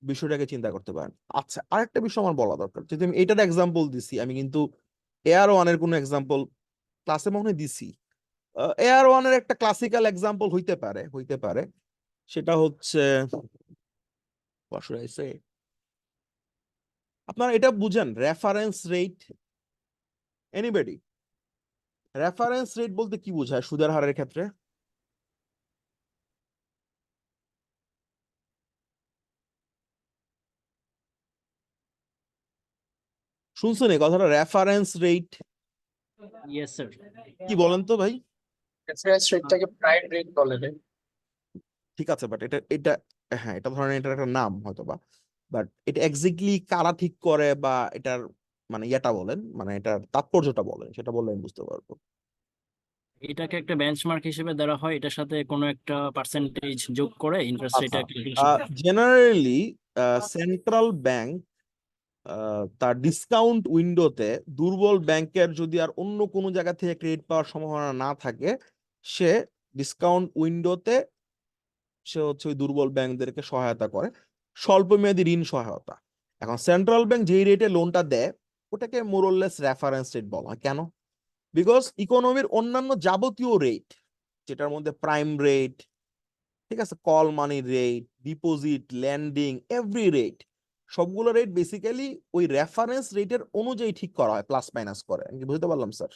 বিষয়টাকে চিন্তা করতে পারেন। আচ্ছা, আরেকটা বিষয় আমার বলা দরকার, যদি আমি এটার এক্সাম্পল দিছি, আমি কিন্তু AR1 এর কোনো এক্সাম্পল ক্লাসে মনে হয় দিছি। AR1 এর একটা ক্লাসিক্যাল এক্সাম্পল হইতে পারে সেটা হচ্ছে, what should I say? আপনারা এটা বুঝেন reference rate? Anybody? Reference rate বলতে কি বোঝায় সুদের হারের ক্ষেত্রে? শুনছেন এই কথাটা, রেফারেন্স রেট? Yes sir. কি বলেন তো ভাই? রেফারেন্স রেটটাকে প্রাইম রেট বলে রে। ঠিক আছে, বাট এটা এটা হ্যাঁ, এটা ধরেন এটার একটা নাম হয়তো বা, বাট এটা এক্স্যাক্টলি কারা ঠিক করে বা এটার মানে ইয়েটা বলেন, মানে এটার তাৎপর্যটা বলেন, সেটা বললে আমি বুঝতে পারবো। এটাকে একটা বেঞ্চমার্ক হিসেবে ধরা হয়, এটার সাথে কোনো একটা পার্সেন্টেজ যোগ করে ইন্টারেস্ট আচ্ছা, রেটটা ক্যালকুলেশন করা হয়। জেনারেলি সেন্ট্রাল ব্যাংক তার ডিসকাউন্ট উইন্ডোতে দুর্বল ব্যাংকের যদি আর অন্য কোনো জায়গা থেকে ক্রেডিট পাওয়ার সম্ভাবনা না থাকে, সে ডিসকাউন্ট উইন্ডোতে সে হচ্ছে ওই দুর্বল ব্যাংকদেরকে সহায়তা করে, স্বল্প মেয়াদী ঋণ সহায়তা। এখন সেন্ট্রাল ব্যাংক যেই রেটে লোনটা দেয় ওটাকে মোরলেস রেফারেন্স রেট বলা হয়। কেন? বিকজ ইকোনমির অন্যান্য যাবতীয় রেট, যেটার মধ্যে প্রাইম রেট, ঠিক আছে, call money rate, deposit, lending, every rate, সবগুলো রেট বেসিক্যালি ওই রেফারেন্স রেটের অনুযায়ী ঠিক করা হয়, প্লাস মাইনাস করে। আমি কি বুঝতে পারলাম স্যার?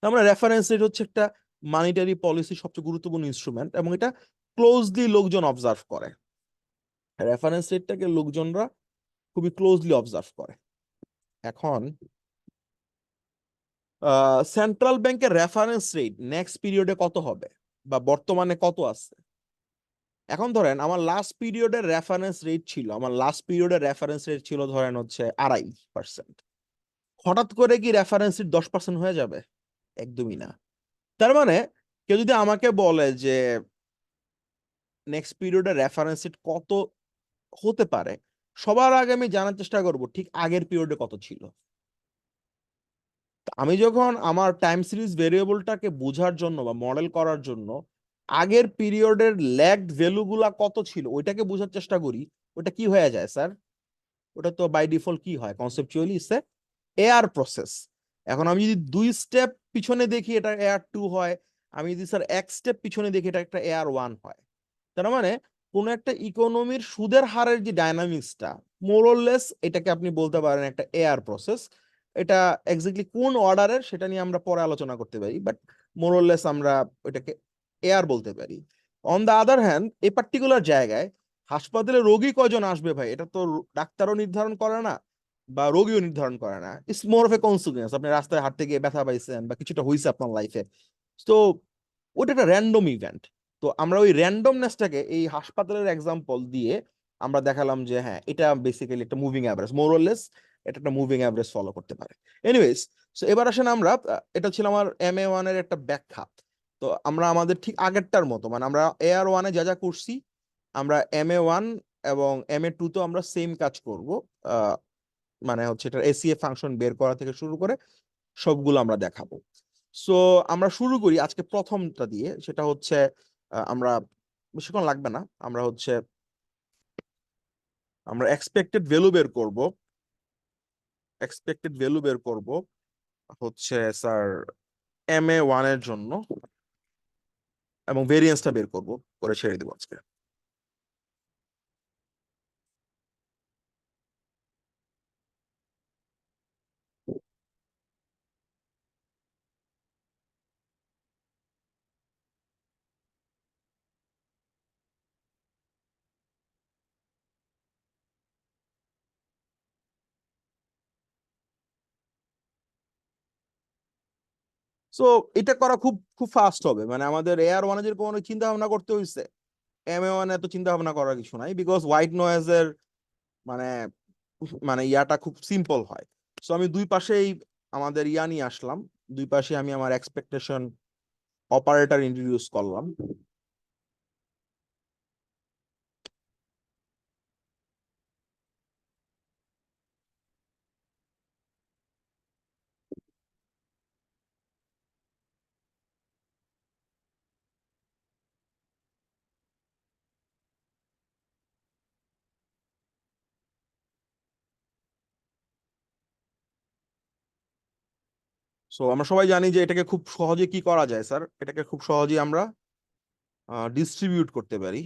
আমরা রেফারেন্স রেট হচ্ছে একটা মানিটারি পলিসি সবচেয়ে গুরুত্বপূর্ণ ইনস্ট্রুমেন্ট, এবং এটা ক্লোজলি লোকজন অবজার্ভ করে। রেফারেন্স রেটটাকে লোকজনরা খুবই ক্লোজলি অবজার্ভ করে। এখন সেন্ট্রাল ব্যাংকের রেফারেন্স রেট নেক্সট পিরিয়ডে কত হবে বা বর্তমানে কত আছে? এখন ধরেন আমার লাস্ট পিরিয়ডের রেফারেন্স রেট ছিল ধরেন হচ্ছে 2.5%। হঠাৎ করে কি রেফারেন্স রেট 10% হয়ে যাবে? একদমই না। তার মানে কেউ যদি আমাকে বলে যে নেক্সট পিরিয়ডের রেফারেন্স রেট কত হতে পারে, সবার আগে আমি জানার চেষ্টা করব ঠিক আগের পিরিয়ডে কত ছিল। আমি যখন আমার টাইম সিরিজ ভেরিয়েবলটাকে বোঝার জন্য বা মডেল করার জন্য আগের পিরিয়ডের ল্যাগড ভ্যালুগুলা কত ছিল ওইটাকে বোঝার চেষ্টা করি, ওটা কি হয়ে যায় স্যার? ওটা তো বাই ডিফল্ট কি হয়, কনসেপচুয়ালি ইটস এআর প্রসেস। এখন আমি যদি 2 স্টেপ পিছনে দেখি এটা AR2 হয়, আমি যদি স্যার 1 স্টেপ পিছনে দেখি এটা একটা AR1 হয়। তার মানে কোন একটা ইকোনমির সুদের হারের যে ডাইনামিক্সটা মোরলেস এটাকে আপনি বলতে পারেন একটা এআর প্রসেস। এটা এক্স্যাক্টলি কোন অর্ডারের সেটা নিয়ে আমরা পরে আলোচনা করতে পারি, বাট মোরলেস আমরা এটাকে এআর বলতে পারি। অন দ্য আদার হ্যান্ড এই পার্টিকুলার জায়গায় হাসপাতালে রোগী কয়জন আসবে ভাই, এটা তো ডাক্তারও নির্ধারণ করে না বা রোগীও নির্ধারণ করে না। It's more of A consequence. আপনি রাস্তায় হাঁটতে গিয়ে ব্যথা পাইছেন বা কিছুটা হয়েছে আপনার লাইফে, তো ওটা একটা র্যান্ডম ইভেন্ট। তো আমরা ওই র্যান্ডমনেসটাকে এই হাসপাতালের এক্সাম্পল দিয়ে আমরা দেখালাম যে হ্যাঁ এটা বেসিক্যালি একটা মুভিং অ্যাভারেজ, মোরলেস এটা একটা মুভিং অ্যাভারেজ ফলো করতে পারে। এনিওয়েজ, সো এবার আসেন আমরা এটা ছিল আমার MA1 এর একটা ব্যাখ্যা। তো আমরা আমাদের ঠিক আগেরটার মতো মানে আমরা AR1 এ যা যা করছি আমরা MA1 এবং MA2 তো আমরা সেম কাজ করব। মানে হচ্ছে এটা এসিএফ ফাংশন বের করা থেকে শুরু করে সবগুলো আমরা দেখাবো। সো আমরা শুরু করি আজকে প্রথমটা দিয়ে, সেটা হচ্ছে আমরা বেশিক্ষণ লাগবে না, আমরা এক্সপেক্টেড ভ্যালু বের করব। এক্সপেক্টেড ভ্যালু বের করব হচ্ছে স্যার MA1 এর জন্য, এবং ভেরিয়েন্সটা বের করব, করে ছেড়ে দেবো আজকে। সো এটা করা খুব খুব ফাস্ট হবে, মানে আমাদের AR1 এ যেরকম অনেক চিন্তা ভাবনা করতে হয়েছে, MA1 এত চিন্তা ভাবনা করার কিছু নাই, বিকজ হোয়াইট নয়েজের মানে মানে ইয়াটা খুব সিম্পল হয়। সো আমি দুই পাশেই আমাদের ইয়া নিয়ে আসলাম, দুই পাশে আমি আমার এক্সপেকটেশন অপারেটর ইন্ট্রোডিউস করলাম। সো আমরা সবাই জানি যে এটাকে খুব সহজে কি করা যায় স্যার, এটাকে খুব সহজে আমরা ডিস্ট্রিবিউট করতে পারি।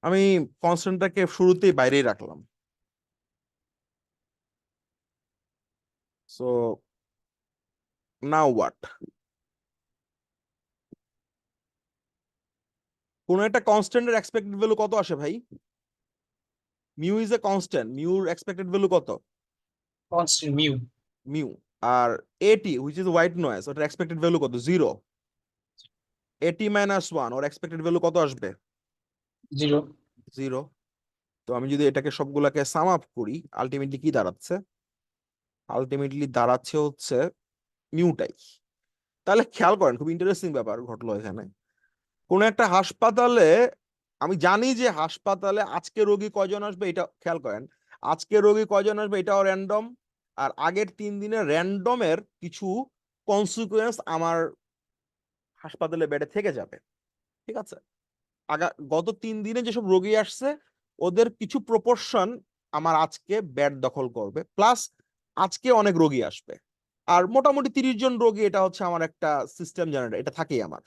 আমি কনস্ট্যান্টটাকে শুরুতেই বাইরেই রাখলাম। সো নাও হোয়াট, কোন একটা কনস্ট্যান্টের এক্সপেক্টেড ভ্যালু কত আসে ভাই? মিউ ইজ এ কনস্ট্যান্ট, মিউর এক্সপেক্টেড ভ্যালু কত? constant mu, mu. আর A T which is white noise, ওটার এক্সপেক্টেড ভ্যালু কত? 0। AT-1 ওর এক্সপেক্টেড ভ্যালু কত আসবে? 0, 0। তো আমি যদি এটাকে সবগুলাকে সাম আপ করি আলটিমেটলি কি দাঁড়াচ্ছে? আলটিমেটলি দাঁড়াচ্ছে হচ্ছে মিউটাই। তাহলে খেয়াল করেন খুব ইন্টারেস্টিং ব্যাপার ঘটলো এখানে। কোন একটা হাসপাতালে, আমি জানি যে হাসপাতালে আজকে রোগী কয়জন আসবে এটা খেয়াল করেন, আজকে রোগী কয়জন আসবে এটাও র্যান্ডম, আর আগের 3 দিনের র্যান্ডমের কিছু কনসিকুয়েন্স আমার হাসপাতালে বেডে থেকে যাবে। ঠিক আছে, গত 3 দিনে যেসব রোগী আসছে ওদের কিছু প্রপোর্শন আমার আজকে বেড দখল করবে, প্লাস আজকে অনেক রোগী আসবে। আর মোটামুটি 30 জন রোগী, এটা হচ্ছে আমার একটা সিস্টেম জেনারেটর, এটা থাকেই আমার।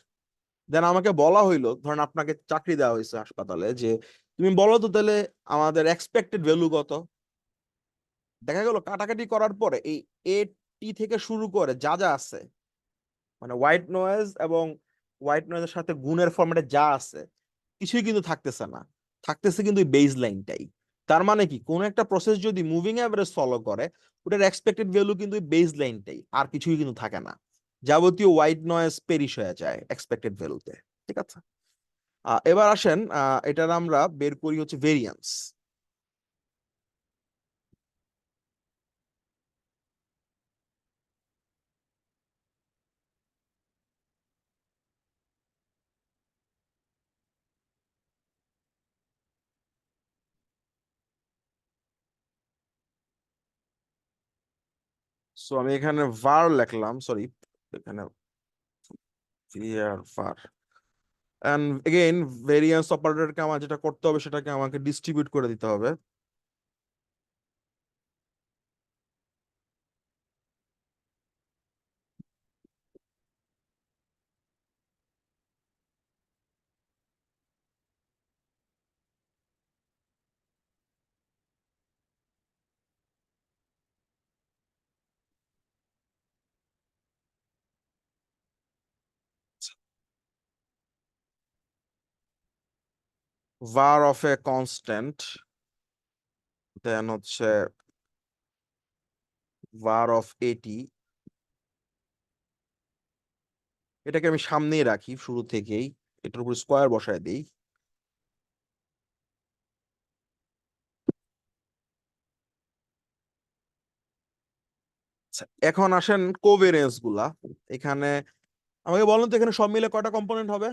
দেন আমাকে বলা হইলো, ধরেন আপনাকে চাকরি দেওয়া হয়েছে হাসপাতালে, যে তুমি বলো তো তাহলে আমাদের এক্সপেক্টেড ভ্যালু কত। দেখা গেল কাটাকাটি করার পরে এই এটি থেকে শুরু করে যা যা আছে, মানে হোয়াইট নয়েজ এবং হোয়াইট নয়েজের সাথে গুণের ফরম্যাটে যা আছে কিছুই কিন্তু থাকতেছে না, থাকতেছে কিন্তু বেস লাইনটাই। তার মানে কি কোন একটা প্রসেস যদি মুভিং অ্যাভারেজ ফলো করে ওটার এক্সপেক্টেড ভ্যালু কিন্তু বেস লাইনটাই, আর কিছুই কিন্তু থাকে না। যাবতীয় হোয়াইট নয়েজ পেরিশ হয়ে যায় এক্সপেক্টেড ভ্যালুতে। ঠিক আছে, এবার আসেন এটার আমরা বের করি হচ্ছে ভেরিয়েন্স। সো আমি এখানে var লিখলাম, সরি এখানে here far and again variance অপারেটরকে আমার যেটা করতে হবে সেটাকে আমাকে ডিস্ট্রিবিউট করে দিতে হবে var of a constant then হচ্ছে var of at এটাকে আমি সামনেই রাখি শুরু থেকেই এটার উপর স্কয়ার বসায় দিই আচ্ছা, এখন আসেন কোভেরিয়েন্স গুলা এখানে আমাকে বলেন তো এখানে সব মিলে কয়টা কম্পোনেন্ট হবে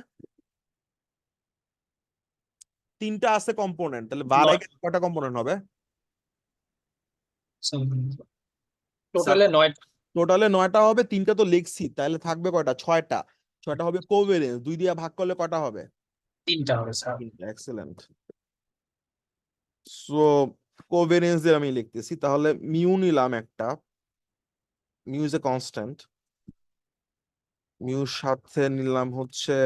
তিনটা আছে কম্পোনেন্ট তাহলে var নয়। কয়টা কম্পোনেন্ট হবে টোটালে 9। টোটালে 9টা হবে তিনটা তো লিখছি তাহলে থাকবে কয়টা 6টা 6টা হবে কোভেরিয়েন্স 2 দিয়ে ভাগ করলে কয়টা হবে 3টা হবে স্যার। এক্সেলেন্ট সো কোভেরিয়েন্স দিয়ে আমি লিখতেছি তাহলে মিউ নিলাম একটা mu is a constant Muir সাথে নিলাম হচ্ছে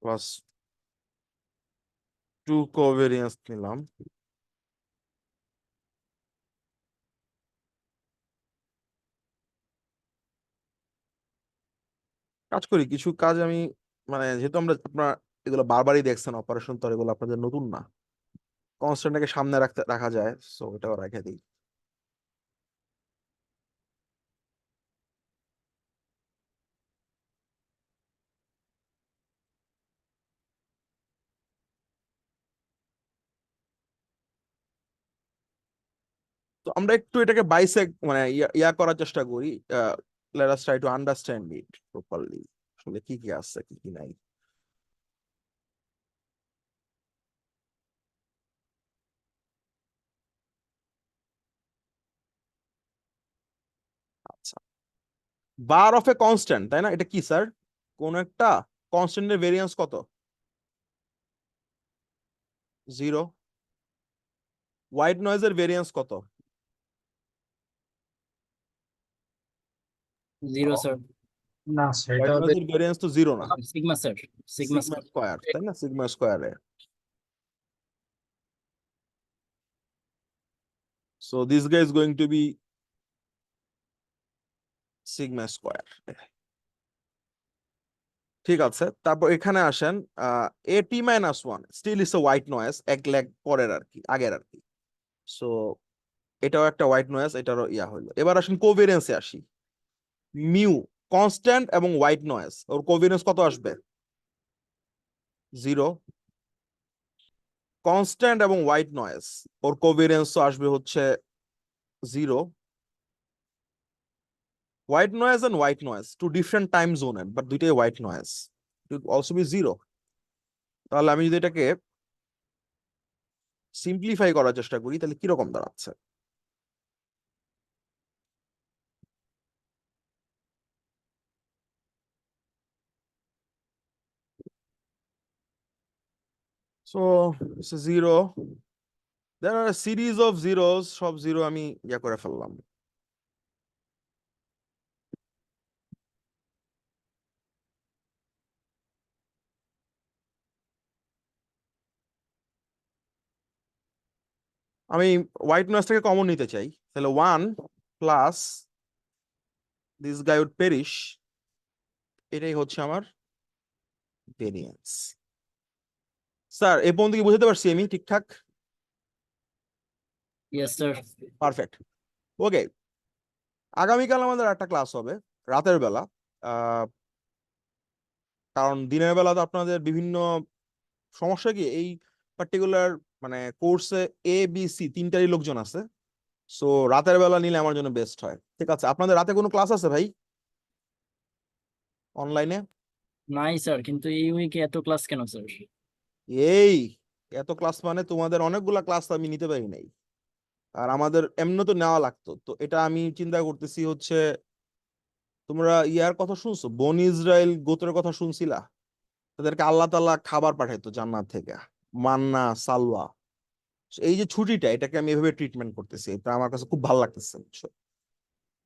প্লাস 2 কোভেরিয়েন্স নিলাম কাজ করি কিছু কাজ আমি মানে যেহেতু আমরা আপনার এগুলো বারবারই দেখছেন অপারেশন তো আর এগুলো আপনাদের নতুন না কনস্ট্যান্টটাকে সামনে রাখা যায় সো এটাও রেখে দিই তো আমরা একটু এটাকে বাইসেক মানে ইয়া করার চেষ্টা করি let us try to understand it properly আসলে কি কি আছে কি কি নাই আচ্ছা বার অফ এ কনস্ট্যান্ট তাই না এটা কি স্যার কোন একটা কনস্ট্যান্টের ভেরিয়েন্স কত 0 হোয়াইট নয়েজের ভেরিয়েন্স কত 0 স্যার না স্যার, এটা হোয়াইট হবে নয়েজের ভেরিয়েন্স তো 0 না sigma sir sigma sigma square তাই না সিগমা স্কয়ারে so this guy is going to be sigma square ঠিক আছে তারপর এখানে আসেন A T minus one still is a white noise এক লেগ পরের আর কি আগের আর কি সো এটাও একটা হোয়াইট নয়েজ এটারও ইয়া হইলো এবার আসেন কোভেরিয়েন্সে আসি মিউ কনস্ট্যান্ট এবং হোয়াইট নয়েজ ওর কোভেরিয়েন্স কত আসবে 0 কনস্ট্যান্ট এবং হোয়াইট নয়েজ ওর কোভেরিয়েন্স আসবে হচ্ছে 0 white noise and white noise two different time জোনের বাট দুইটাই white noise it also be 0 তাহলে আমি যদি এটাকে সিম্পলিফাই করার চেষ্টা করি তাহলে কিরকম দাঁড়াচ্ছে so it's a 0 there are a series of zeros সব জিরো আমি ইয়া করে ফেললাম আমি হোয়াইট নয়েজটাকে কমন নিতে চাই তাহলে 1 plus this guy would perish এটাই হচ্ছে আমার ভেরিয়েন্স স্যার এই পর্যন্ত কি বুঝতে পারছি আমি ঠিকঠাক ইয়েস স্যার। পারফেক্ট। ওকে, আগামীকাল আমাদের একটা ক্লাস হবে রাতের বেলা। কারণ দিনের বেলা তো আপনাদের বিভিন্ন সমস্যা কি, এই পার্টিকুলার মানে কোর্সে ABC তিনটারই লোকজন আছে, সো রাতের বেলা নিলে আমার জন্য বেস্ট হয়। ঠিক আছে, আপনাদের রাতে কোনো ক্লাস আছে ভাই অনলাইনে? নাই স্যার, কিন্তু এই উইকে এত ক্লাস কেন স্যার? এই এত ক্লাস মানে তোমাদের অনেকগুলা ক্লাস আমি নিতে পারি নাই, আর আমাদের এমনি তো নেওয়া লাগতো। তো এটা আমি চিন্তা করতেছি হচ্ছে, তোমরা ইয়ার কথা শুনছো, বনি ইসরায়েল গোত্রের কথা শুনছিলা? তাদেরকে আল্লাহ তাআলা খাবার পাঠাইতো জান্নাত থেকে, মান্না সালওয়া। এই যে ছুটিটা, এটাকে আমি এভাবে ট্রিটমেন্ট করতেছি, এটা আমার কাছে খুব ভালো লাগতেছে, বুঝছো?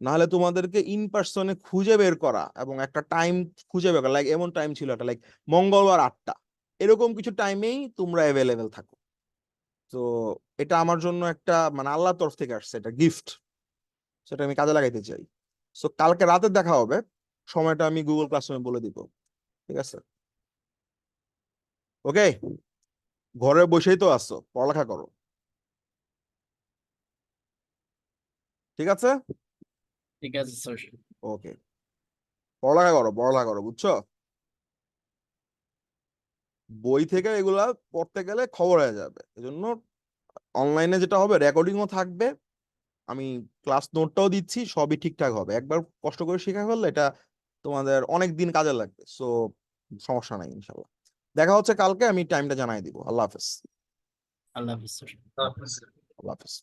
নাহলে তোমাদেরকে ইন পার্সনে খুঁজে বের করা এবং একটা টাইম খুঁজে বের করা, লাইক এমন টাইম ছিল একটা, লাইক মঙ্গলবার 8টা, এরকম কিছু টাইমেই তোমরা অ্যাভেলেবেল থাকো। তো এটা আমার জন্য একটা মানে আল্লাহর তরফ থেকে আসছে, এটা গিফট, সেটা আমি কাজে লাগাইতে চাই। সো কালকে রাতে দেখা হবে, সময়টা আমি গুগল ক্লাসরুমে বলে দিব। ঠিক আছে, ওকে? ঘরে বসেই তো আছো, পড়ালেখা করো। ঠিক আছে, ঠিক আছে স্যার। ওকে, পড়ালেখা করো, পড়ালেখা করো, বুঝছো? বই থেকে এগুলা পড়তে গেলে খবর হয়ে যাবে, এজন্য অনলাইনে যেটা হবে রেকর্ডিংও থাকবে, আমি ক্লাস নোটটাও দিচ্ছি, সবই ঠিকঠাক হবে। একবার কষ্ট করে শেখা ফেললে এটা তোমাদের অনেক দিন কাজে লাগবে। সো সমস্যা নাই, ইনশাল্লাহ। দেখা হচ্ছে কালকে, আমি টাইমটা জানাই দিব। আল্লাহ হাফেজ। আল্লাহ হাফিজ স্যার। আল্লাহ হাফেজ।